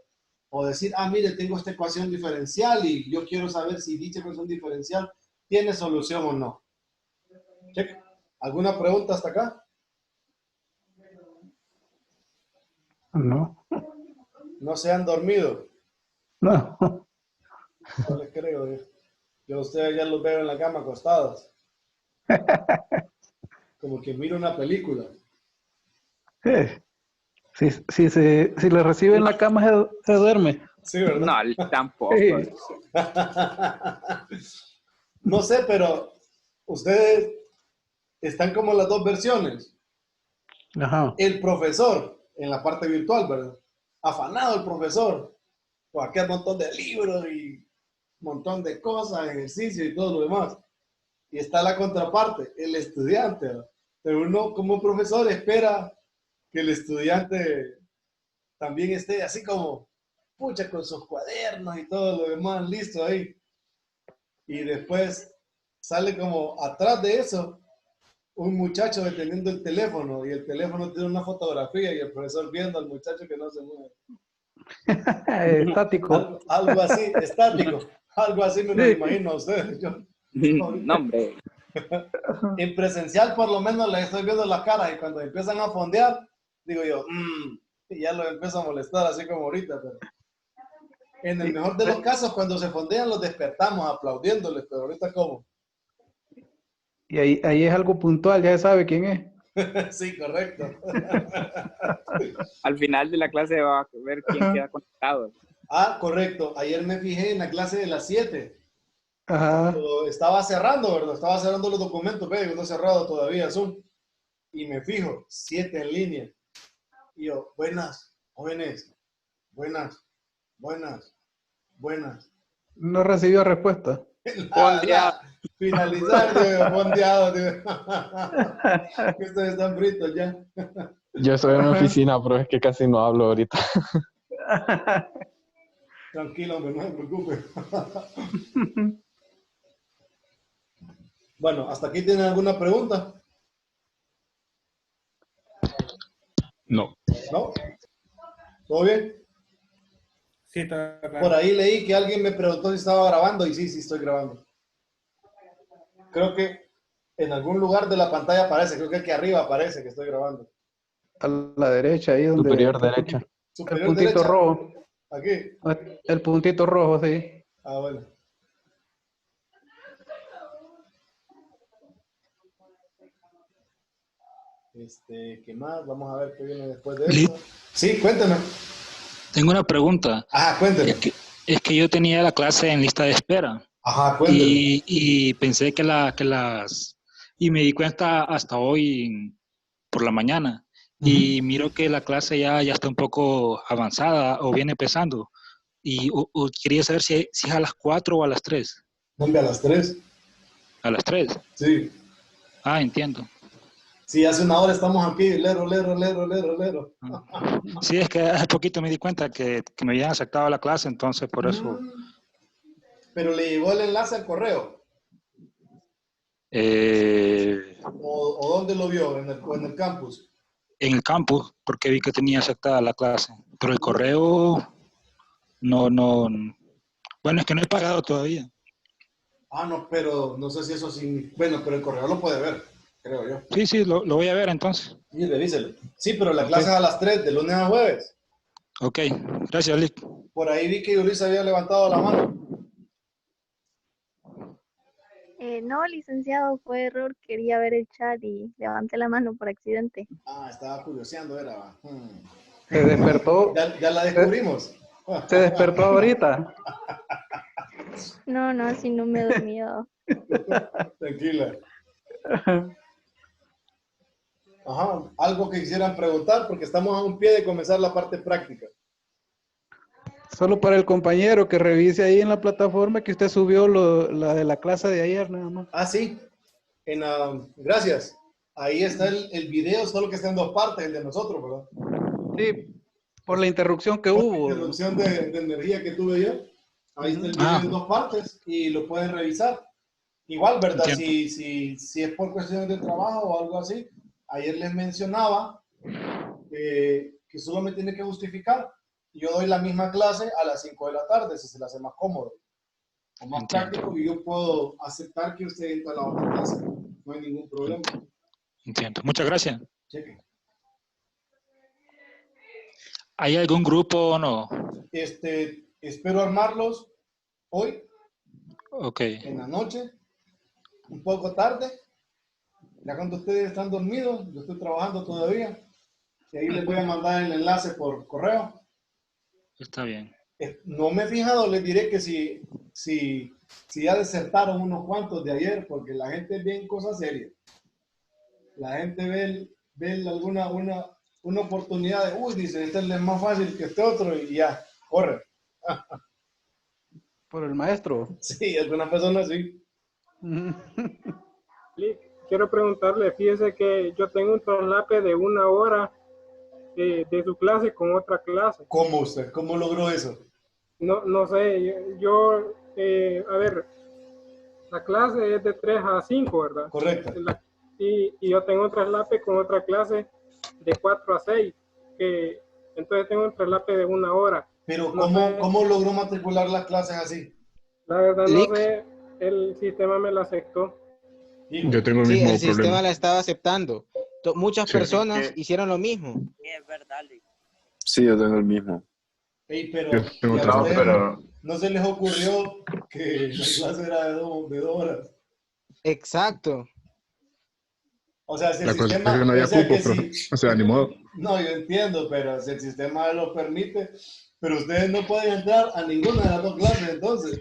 B: O decir, mire, tengo esta ecuación diferencial y yo quiero saber si dicha ecuación diferencial tiene solución o no. Check. ¿Alguna pregunta hasta acá?
C: No.
B: ¿No se han dormido?
C: No.
B: No les creo. Yo a ustedes ya los veo en la cama acostados. Como que miro una película.
C: Si le recibe en la cama se duerme.
B: Sí, ¿verdad?
F: No, tampoco.
C: Sí.
B: No sé, pero ustedes están como las dos versiones.
C: Ajá.
B: El profesor, en la parte virtual, ¿verdad? Afanado el profesor. Pues aquí hay un montón de libros y un montón de cosas, ejercicio y todo lo demás. Y está la contraparte, el estudiante, ¿verdad? Pero uno como profesor espera que el estudiante también esté así como, pucha, con sus cuadernos y todo lo demás listo ahí. Y después sale como atrás de eso un muchacho deteniendo el teléfono y el teléfono tiene una fotografía y el profesor viendo al muchacho que no se mueve.
C: Estático.
B: Algo así, estático. Algo así me lo imagino a ustedes.
F: No, hombre.
B: En presencial por lo menos les estoy viendo la cara y cuando empiezan a fondear, digo yo, y ya los empiezo a molestar así como ahorita. Pero en el mejor de los casos, cuando se fondean los despertamos aplaudiéndoles, pero ahorita ¿cómo?
C: Y ahí es algo puntual, ya se sabe quién es.
B: Sí, correcto.
F: Al final de la clase va a ver quién queda conectado.
B: Ah, correcto. Ayer me fijé en la clase de las 7.
C: Ajá.
B: Estaba cerrando, ¿verdad? Estaba cerrando los documentos, pero no he cerrado todavía Zoom. Y me fijo, 7 en línea. Y yo, buenas, jóvenes, buenas.
C: No recibió respuesta.
B: Finalizar, bondeado. Ustedes están fritos ya.
E: Yo estoy en mi oficina, pero es que casi no hablo ahorita.
B: Tranquilo, hombre, no se preocupe. Bueno, ¿hasta aquí tienen alguna pregunta?
E: No.
B: ¿No? ¿Todo bien?
I: Sí, está claro.
B: Por ahí leí que alguien me preguntó si estaba grabando y sí, estoy grabando. Creo que en algún lugar de la pantalla aparece, creo que aquí arriba aparece que estoy grabando.
C: A la derecha, ahí donde...
E: Superior derecha.
C: El
B: Superior
C: puntito
B: derecha.
C: rojo.
B: Aquí.
C: El puntito rojo, sí.
B: Ah, bueno. ¿Qué más? Vamos a ver qué viene después de eso. Sí, cuéntame.
J: Tengo una pregunta.
B: Ajá, cuéntame.
J: Es que yo tenía la clase en lista de espera.
B: Ajá, cuéntame.
J: Y pensé que las... Y me di cuenta hasta hoy por la mañana. Y miro que la clase ya está un poco avanzada o viene empezando. Y quería saber si es a las 4 o a las 3.
B: ¿Dónde? A las 3.
J: ¿A las 3?
B: Sí.
J: Ah, entiendo.
B: Sí, hace una hora estamos aquí, lero.
J: Sí, es que hace poquito me di cuenta que me habían aceptado la clase, entonces por eso...
B: Pero le llegó el enlace al correo. ¿O dónde lo vio? ¿En el campus?
J: En el campus, porque vi que tenía aceptada la clase. Pero el correo no... Bueno, es que no he pagado todavía.
B: Ah, no, pero no sé si eso sí... Bueno, pero el correo lo puede ver, creo yo.
J: Sí, lo voy a ver entonces.
B: Sí, revíselo. Sí, pero la clase es a las 3, de lunes a jueves.
J: Ok, gracias, Lick.
B: Por ahí vi que Yulisa había levantado la mano.
H: No, licenciado, fue error. Quería ver el chat y levanté la mano por accidente.
B: Ah, estaba curioseando, era.
C: Se despertó.
B: Ya la descubrimos.
C: Se despertó ahorita.
H: No, así no me he dormido.
B: Tranquila. Ajá, algo que quisieran preguntar, porque estamos a un pie de comenzar la parte práctica.
C: Solo para el compañero que revise ahí en la plataforma que usted subió la de la clase de ayer, nada más.
B: Ah, sí. Gracias. Ahí está el video, solo que está en 2 partes, el de nosotros, ¿verdad?
C: Sí, por la interrupción que
B: por
C: hubo.
B: La interrupción de energía que tuve yo. Ahí está el video en 2 partes y lo pueden revisar. Igual, ¿verdad? Si es por cuestiones de trabajo o algo así. Ayer les mencionaba que solo me tiene que justificar. Yo doy la misma clase a las 5 de la tarde, si se le hace más cómodo o más práctico, y yo puedo aceptar que usted entre a la otra clase. No hay ningún problema.
J: Entiendo. Muchas gracias.
B: Cheque.
J: ¿Hay algún grupo o no?
B: Espero armarlos hoy.
J: Ok.
B: En la noche, un poco tarde. Ya cuando ustedes están dormidos, yo estoy trabajando todavía. Y ahí les voy a mandar el enlace por correo.
J: Está bien.
B: No me he fijado, les diré que si ya desertaron unos cuantos de ayer, porque la gente ve en cosas serias. La gente ve una oportunidad de, dice, este es más fácil que este otro, y ya, corre.
C: ¿Por el maestro?
B: Sí, algunas personas sí.
K: Quiero preguntarle, fíjese que yo tengo un traslape de 1 hora de su clase con otra clase.
B: ¿Cómo usted? ¿Cómo logró eso?
K: No sé, a ver, la clase es de 3 a 5, ¿verdad?
B: Correcto.
K: Y yo tengo un traslape con otra clase de 4 a 6, entonces tengo un traslape de 1 hora.
B: Pero ¿cómo logró matricular las clases así?
K: La verdad no sé, el sistema me la aceptó.
E: Yo tengo el mismo problema.
A: El sistema la estaba aceptando. Muchas personas hicieron lo mismo.
F: Es verdad, Lick.
E: Sí, yo tengo el mismo.
B: Pero no se les ocurrió que la clase era de 2 horas.
A: Exacto.
B: O sea, si el
E: La cosa es
B: sistema...
E: que no había
B: o sea,
E: cupo,
B: que
E: profe.
B: si-
E: O sea, ni modo.
B: No, yo entiendo, pero si el sistema lo permite, pero ustedes no pueden entrar a ninguna de las dos clases, entonces.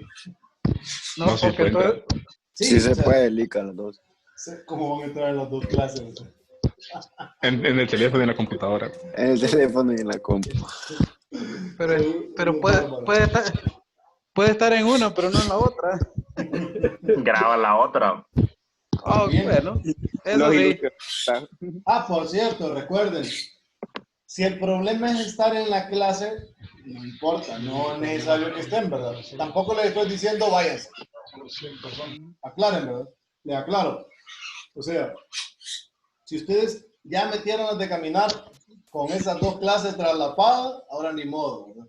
C: No,
E: No, sí
C: porque
E: puede
C: todo,
L: Sí
B: o
L: se
B: sea,
L: puede, Lica, los dos.
B: ¿cómo van a entrar en las dos clases?
E: En el teléfono y en la computadora.
L: En el teléfono y en la compu.
C: pero
B: Unos
C: puede,
B: bárbaros.
C: puede estar en una, pero no en la otra.
M: Graba la otra.
C: Oh,
B: Bien.
C: bueno, eso
F: Lógico
C: sí.
F: que-
B: Por cierto, recuerden, si el problema es estar en la clase, no importa, no es necesario que estén, ¿verdad? Tampoco les estoy diciendo váyanse. Aclaren, ¿verdad? Les aclaro. O sea, si ustedes ya metieron las de caminar con esas dos clases traslapadas, ahora ni modo, ¿verdad?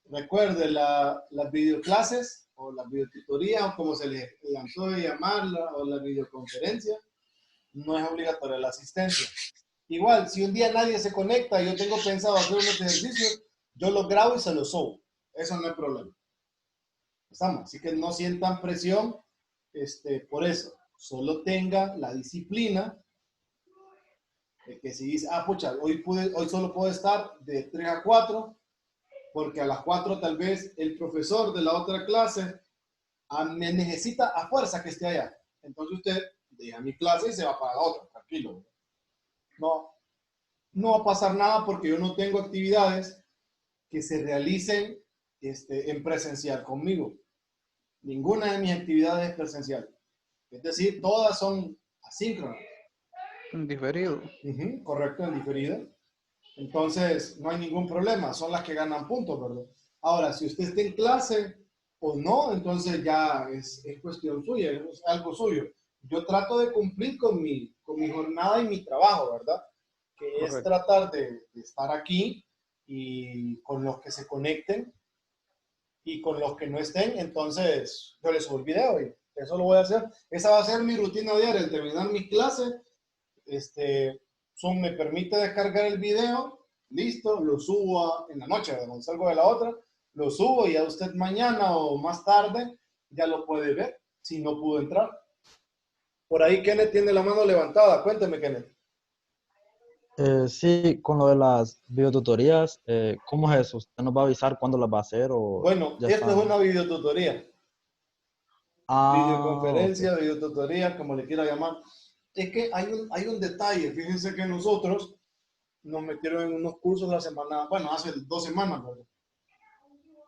B: Recuerden, las videoclases o las videotutorías, o como se les lanzó de llamarla, o la videoconferencia, no es obligatoria la asistencia. Igual, si un día nadie se conecta y yo tengo pensado hacer unos ejercicios, yo los grabo y se los subo. Eso no es problema. Estamos, así que no sientan presión por eso. Solo tenga la disciplina de que si dice, pucha, hoy solo puedo estar de 3 a 4, porque a las 4 tal vez el profesor de la otra clase me necesita a fuerza que esté allá. Entonces usted deja mi clase y se va para la otra, tranquilo. No va a pasar nada porque yo no tengo actividades que se realicen en presencial conmigo. Ninguna de mis actividades es presencial. Es decir, todas son asíncronas.
C: En diferido.
B: Correcto, en diferido. Entonces, no hay ningún problema. Son las que ganan puntos, ¿verdad? Ahora, si usted está en clase o no, entonces ya es cuestión suya, es algo suyo. Yo trato de cumplir con mi jornada y mi trabajo, ¿verdad? Que
C: Correcto.
B: es tratar de estar aquí y con los que se conecten y con los que no estén, entonces yo les subo el video y eso lo voy a hacer. Esa va a ser mi rutina diaria, al terminar mi clase, Zoom me permite descargar el video, listo, lo subo en la noche, cuando salgo de la otra, lo subo y a usted mañana o más tarde ya lo puede ver, si no pudo entrar. Por ahí Kenneth tiene la mano levantada, cuénteme Kenneth.
G: Sí, con lo de las videotutorías, ¿cómo es eso? ¿Usted nos va a avisar cuándo las va a hacer o
B: Bueno,
G: ya
B: esto
G: están?
B: es una videotutoría. Videoconferencia,
G: Ok.
B: videotutoría, como le quiera llamar. Es que hay un detalle. Fíjense que nosotros nos metieron en unos cursos la semana, hace 2 semanas, ¿verdad?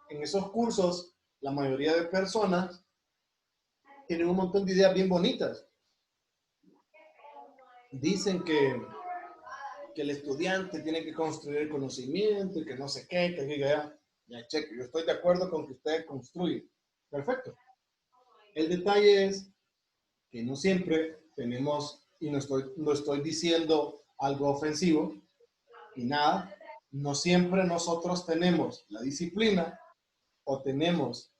B: En esos cursos, la mayoría de personas tienen un montón de ideas bien bonitas. Dicen que el estudiante tiene que construir el conocimiento y que no sé qué, que aquí, que allá. Ya, cheque, yo estoy de acuerdo con que ustedes construyen. Perfecto. El detalle es que no siempre tenemos, y no estoy diciendo algo ofensivo, y nada, no siempre nosotros tenemos la disciplina o tenemos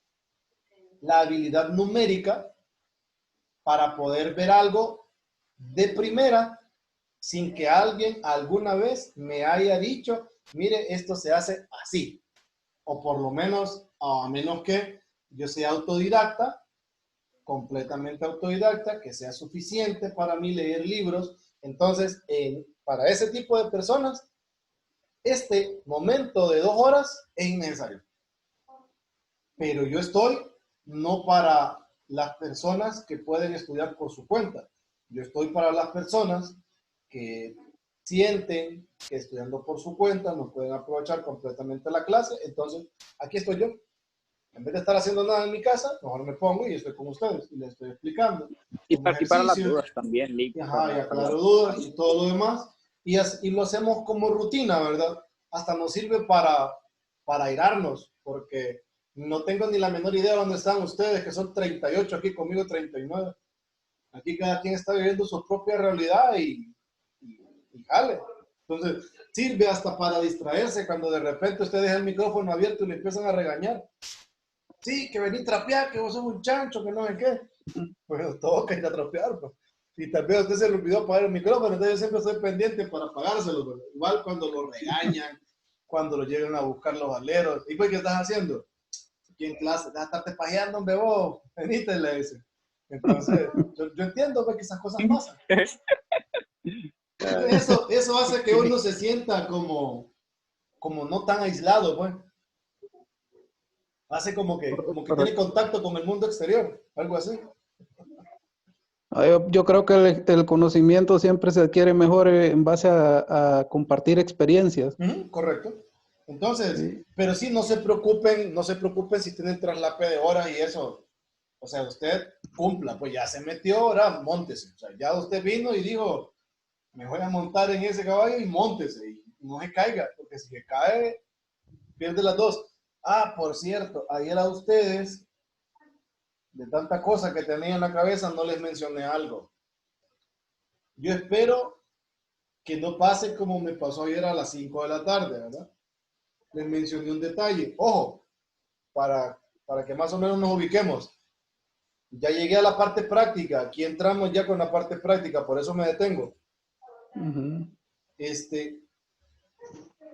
B: la habilidad numérica para poder ver algo de primera sin que alguien alguna vez me haya dicho, mire, esto se hace así. O por lo menos, a menos que yo sea autodidacta, completamente autodidacta, que sea suficiente para mí leer libros. Entonces, para ese tipo de personas, este momento de 2 horas es innecesario. Pero yo estoy no para las personas que pueden estudiar por su cuenta. Yo estoy para las personas que sienten que estudiando por su cuenta no pueden aprovechar completamente la clase. Entonces, aquí estoy yo. En vez de estar haciendo nada en mi casa, mejor me pongo y estoy con ustedes y les estoy explicando.
F: Y participar las dudas también, Lick.
B: Y aclaro dudas y todo lo demás. Y lo hacemos como rutina, ¿verdad? Hasta nos sirve para airarnos, porque no tengo ni la menor idea de dónde están ustedes, que son 38, aquí conmigo 39. Aquí cada quien está viviendo su propia realidad y jale. Entonces, sirve hasta para distraerse cuando de repente usted deja el micrófono abierto y le empiezan a regañar. Sí, que vení a trapear, que vos sos un chancho, que no sé qué. Pues toca ir a trapear, pues. Y tal vez a usted se le olvidó apagar el micrófono, entonces yo siempre estoy pendiente para apagárselo. Pues. Igual cuando lo regañan, cuando lo llegan a buscar los aleros. ¿Y pues qué estás haciendo? Aquí en clase, deja de estarte pajeando, hombre, vos. Venite, le dice. Entonces, yo entiendo pues, que esas cosas pasan. Eso hace que uno se sienta como no tan aislado, pues. Hace como que tiene contacto con el mundo exterior, algo así.
C: Yo creo que el conocimiento siempre se adquiere mejor en base a compartir experiencias.
B: Correcto. Entonces, sí. Pero sí, no se preocupen si tienen traslape de horas y eso. O sea, usted cumpla, pues ya se metió, ahora móntese. O sea, ya usted vino y dijo, me voy a montar en ese caballo y móntese. Y no se caiga, porque si se cae, pierde las dos. Ah, por cierto, ayer a ustedes, de tanta cosa que tenía en la cabeza, no les mencioné algo. Yo espero que no pase como me pasó ayer a las 5 de la tarde, ¿verdad? Les mencioné un detalle. Ojo, para que más o menos nos ubiquemos. Ya llegué a la parte práctica. Aquí entramos ya con la parte práctica, por eso me detengo.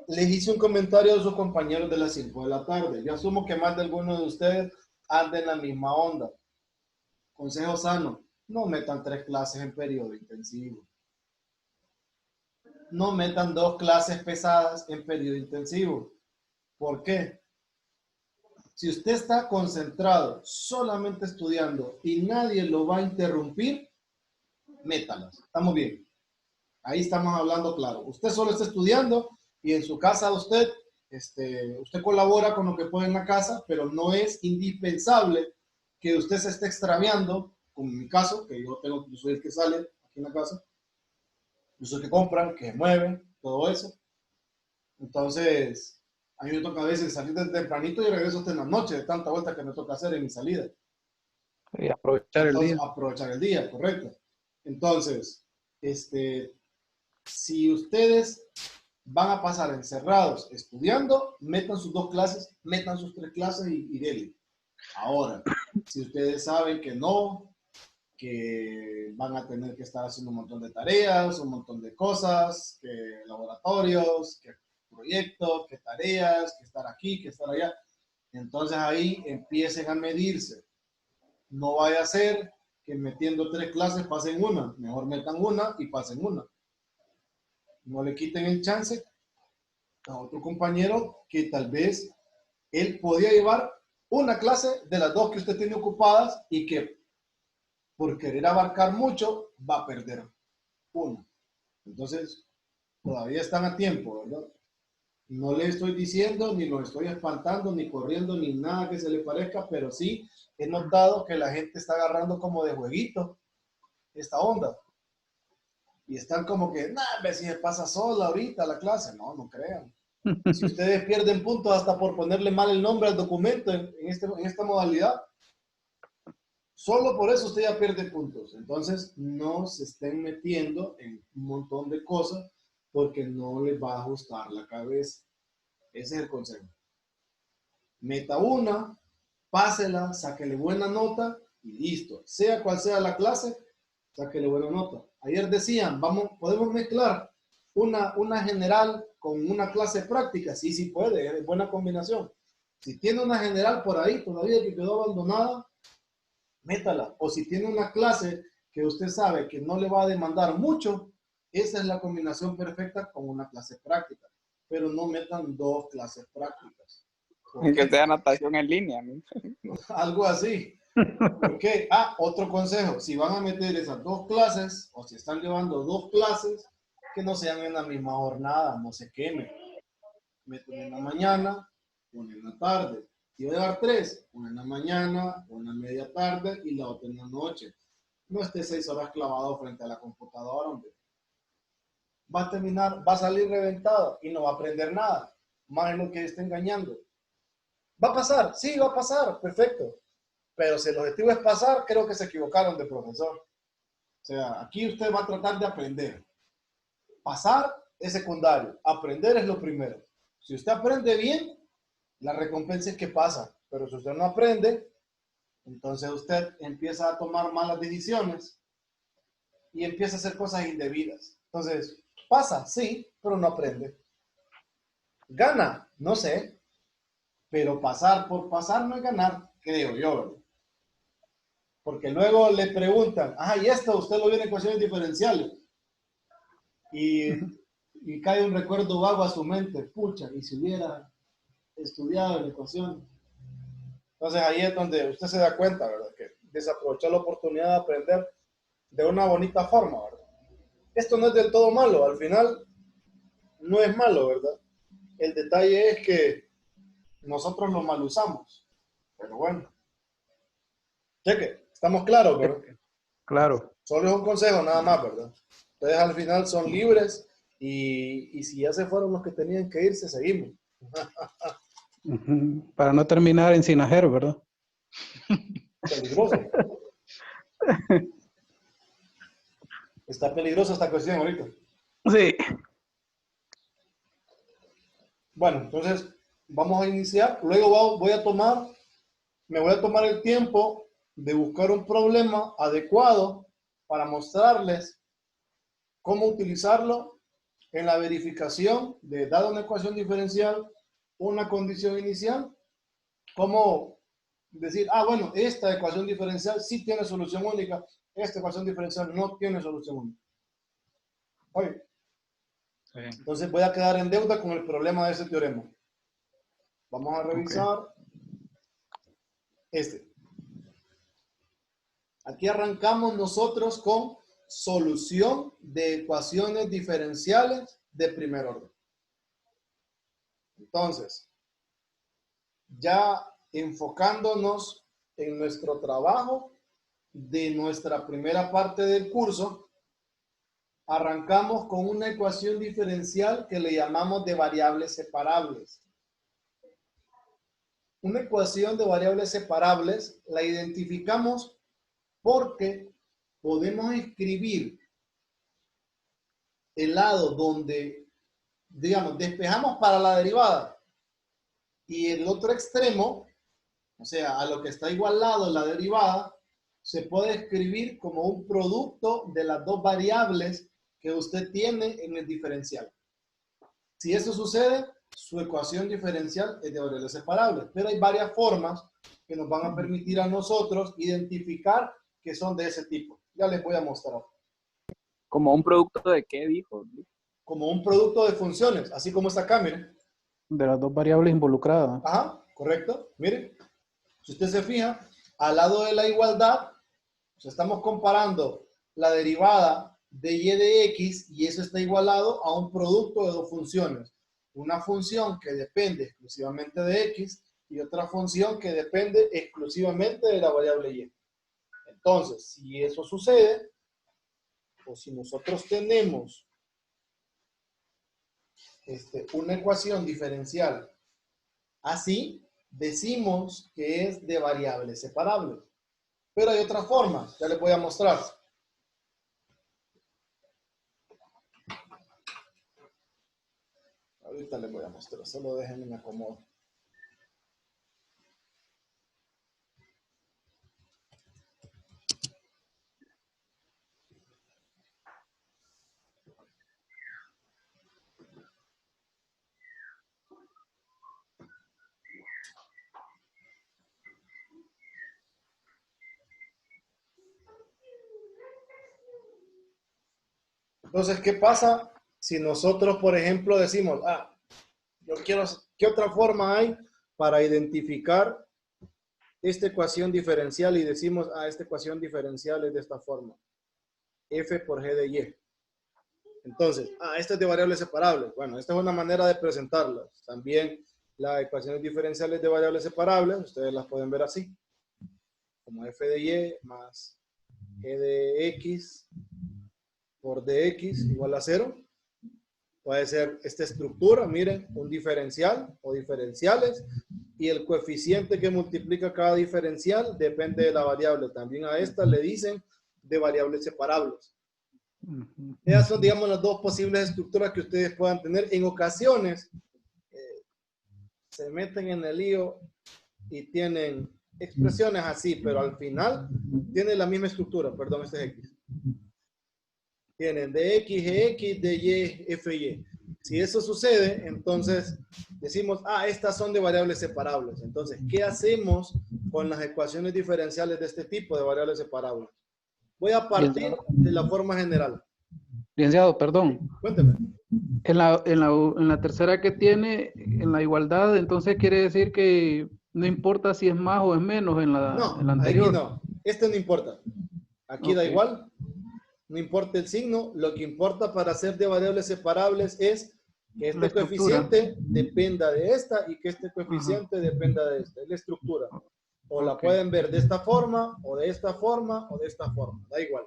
B: Les hice un comentario a sus compañeros de las 5 de la tarde. Yo asumo que más de algunos de ustedes anden en la misma onda. Consejo sano, no metan 3 clases en periodo intensivo. No metan 2 clases pesadas en periodo intensivo. ¿Por qué? Si usted está concentrado solamente estudiando y nadie lo va a interrumpir, métalas. Estamos bien. Ahí estamos hablando claro. Usted solo está estudiando y en su casa usted colabora con lo que puede en la casa, pero no es indispensable que usted se esté extraviando, como en mi caso, que yo soy el que sale aquí en la casa, yo soy el que compran, que mueven, todo eso. Entonces, a mí me toca a veces salir desde tempranito y regreso hasta en la noche, de tanta vuelta que me toca hacer en mi salida.
C: Y aprovechar el día.
B: Aprovechar el día, correcto. Entonces, si ustedes van a pasar encerrados estudiando, metan sus 2 clases, metan sus 3 clases y denle. Ahora, si ustedes saben que no, que van a tener que estar haciendo un montón de tareas, un montón de cosas, que laboratorios, que proyectos, que tareas, que estar aquí, que estar allá, entonces ahí empiecen a medirse. No vaya a ser que metiendo 3 clases pasen una, mejor metan una y pasen una. No le quiten el chance a otro compañero que tal vez él podía llevar una clase de las 2 que usted tiene ocupadas y que por querer abarcar mucho va a perder una. Entonces, todavía están a tiempo, ¿verdad? No le estoy diciendo, ni lo estoy espantando, ni corriendo, ni nada que se le parezca, pero sí he notado que la gente está agarrando como de jueguito esta onda. Y están como que, nah, si se pasa sola ahorita la clase. No, no crean. Si ustedes pierden puntos hasta por ponerle mal el nombre al documento en esta modalidad, solo por eso usted ya pierde puntos. Entonces, no se estén metiendo en un montón de cosas porque no les va a ajustar la cabeza. Ese es el consejo. Meta una, pásela, sáquele buena nota y listo. Sea cual sea la clase, sáquele buena nota. Ayer decían, podemos mezclar una general con una clase práctica. Sí, sí puede, es buena combinación. Si tiene una general por ahí todavía que quedó abandonada, métala. O si tiene una clase que usted sabe que no le va a demandar mucho, esa es la combinación perfecta con una clase práctica. Pero no metan 2 clases prácticas.
F: Que sea natación en línea, ¿no?
B: Algo así. ¿Por qué? Otro consejo. Si van a meter esas 2 clases, o si están llevando 2 clases, que no sean en la misma jornada, no se quemen. Meten en la mañana, una en la tarde. Si voy a dar 3, una en la mañana, una en media tarde y la otra en la noche. No esté 6 horas clavado frente a la computadora, hombre. Va a salir reventado y no va a aprender nada. Más en lo que esté engañando. ¿Va a pasar? Sí, va a pasar. Perfecto. Pero si el objetivo es pasar, creo que se equivocaron de profesor. O sea, aquí usted va a tratar de aprender. Pasar es secundario. Aprender es lo primero. Si usted aprende bien, la recompensa es que pasa. Pero si usted no aprende, entonces usted empieza a tomar malas decisiones y empieza a hacer cosas indebidas. Entonces, pasa, sí, pero no aprende. Gana, no sé. Pero pasar por pasar no es ganar, creo yo. Porque luego le preguntan, y esto usted lo viene en ecuaciones diferenciales. y cae un recuerdo vago a su mente. Pucha, y si hubiera estudiado la ecuación. Entonces ahí es donde usted se da cuenta, ¿verdad? Que desaprovechó la oportunidad de aprender de una bonita forma, ¿verdad? Esto no es del todo malo, al final no es malo, ¿verdad? El detalle es que nosotros lo mal usamos. Pero bueno. Cheque, estamos claros, ¿verdad?
C: Claro.
B: Solo es un consejo nada más, ¿verdad? Ustedes al final son libres y si ya se fueron los que tenían que irse, seguimos.
C: Para no terminar en Sinajero, ¿verdad?
B: Peligroso. Está peligrosa esta cuestión ahorita.
C: Sí.
B: Bueno, entonces vamos a iniciar. Luego me voy a tomar el tiempo de buscar un problema adecuado para mostrarles cómo utilizarlo en la verificación de, dada una ecuación diferencial, una condición inicial, cómo decir, bueno, esta ecuación diferencial sí tiene solución única, esta ecuación diferencial no tiene solución única. Oye, entonces voy a quedar en deuda con el problema de ese teorema. Vamos a revisar este. Aquí arrancamos nosotros con solución de ecuaciones diferenciales de primer orden. Entonces, ya enfocándonos en nuestro trabajo de nuestra primera parte del curso, arrancamos con una ecuación diferencial que le llamamos de variables separables. Una ecuación de variables separables la identificamos porque podemos escribir el lado donde, digamos, despejamos para la derivada y el otro extremo, o sea, a lo que está igualado la derivada, se puede escribir como un producto de las dos variables que usted tiene en el diferencial. Si eso sucede, su ecuación diferencial es de variables separables, pero hay varias formas que nos van a permitir a nosotros identificar que son de ese tipo. Ya les voy a mostrar.
F: ¿Como un producto de qué dijo?
B: Como un producto de funciones, así como está acá, miren.
C: De las dos variables involucradas.
B: Ajá, correcto. Miren, si usted se fija, al lado de la igualdad, pues estamos comparando la derivada de y de x y eso está igualado a un producto de dos funciones. Una función que depende exclusivamente de x y otra función que depende exclusivamente de la variable y. Entonces, si eso sucede, o si nosotros tenemos una ecuación diferencial así, decimos que es de variables separables. Pero hay otras formas, ya les voy a mostrar. Ahorita les voy a mostrar, solo déjenme me acomodo. Entonces, ¿qué pasa si nosotros, por ejemplo, decimos, yo quiero, ¿qué otra forma hay para identificar esta ecuación diferencial? Y decimos, esta ecuación diferencial es de esta forma. F por G de Y. Entonces, esta es de variables separables. Bueno, esta es una manera de presentarlas. También las ecuaciones diferenciales de variables separables, ustedes las pueden ver así. Como F de Y más G de X por dx igual a 0. Puede ser esta estructura, miren, un diferencial o diferenciales, y el coeficiente que multiplica cada diferencial depende de la variable. También a esta le dicen de variables separables. Esas son, digamos, las dos posibles estructuras que ustedes puedan tener. En ocasiones se meten en el lío y tienen expresiones así, pero al final tienen la misma estructura. Perdón, este es X. Tienen de X, Gx, de Y, Fy. Si eso sucede, entonces decimos, estas son de variables separables. Entonces, ¿qué hacemos con las ecuaciones diferenciales de este tipo de variables separables? Voy a partir de la forma general.
C: Licenciado, perdón.
B: Cuénteme.
C: En la tercera que tiene, en la igualdad, entonces quiere decir que no importa si es más o es menos en la
B: No,
C: anterior.
B: aquí no. Este no importa. Aquí da
C: Ok.
B: igual. No importa el signo. Lo que importa para hacer de variables separables es que
C: La
B: este
C: estructura.
B: coeficiente dependa de esta y que este coeficiente dependa de esta. Es la estructura. O la
C: Ok.
B: pueden ver de esta forma, o de esta forma, o de esta forma. Da igual.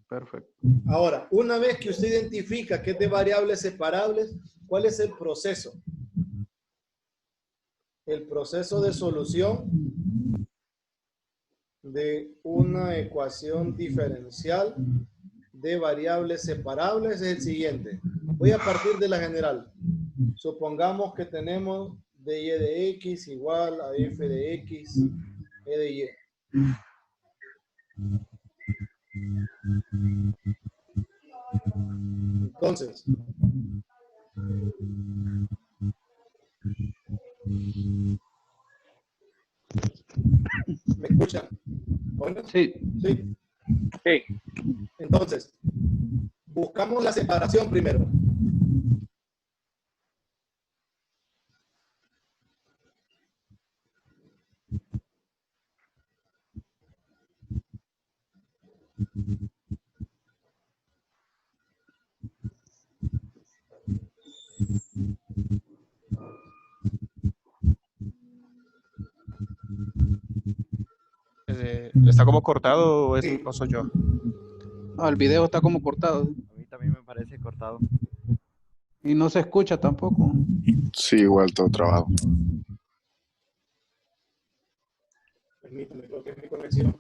C: Perfecto.
B: Ahora, una vez que usted identifica que es de variables separables, ¿cuál es el proceso? El proceso de solución de una ecuación diferencial de variables separables es el siguiente. Voy a partir de la general. Supongamos que tenemos dy de x igual a f de x, e de y. Entonces, ¿me escuchan? ¿Oigan?
C: Sí.
B: Sí.
F: Sí.
B: Entonces, buscamos la separación primero.
N: ¿Está como cortado o soy yo?
C: Ah, el video está como cortado.
O: A mí también me parece cortado.
C: Y no se escucha tampoco.
L: Sí, igual todo trabado.
B: Permítame, creo que es mi conexión.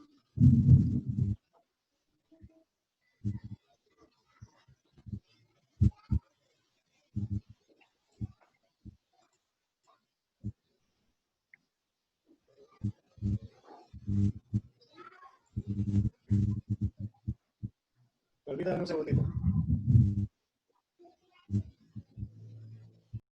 B: Permítame un segundito.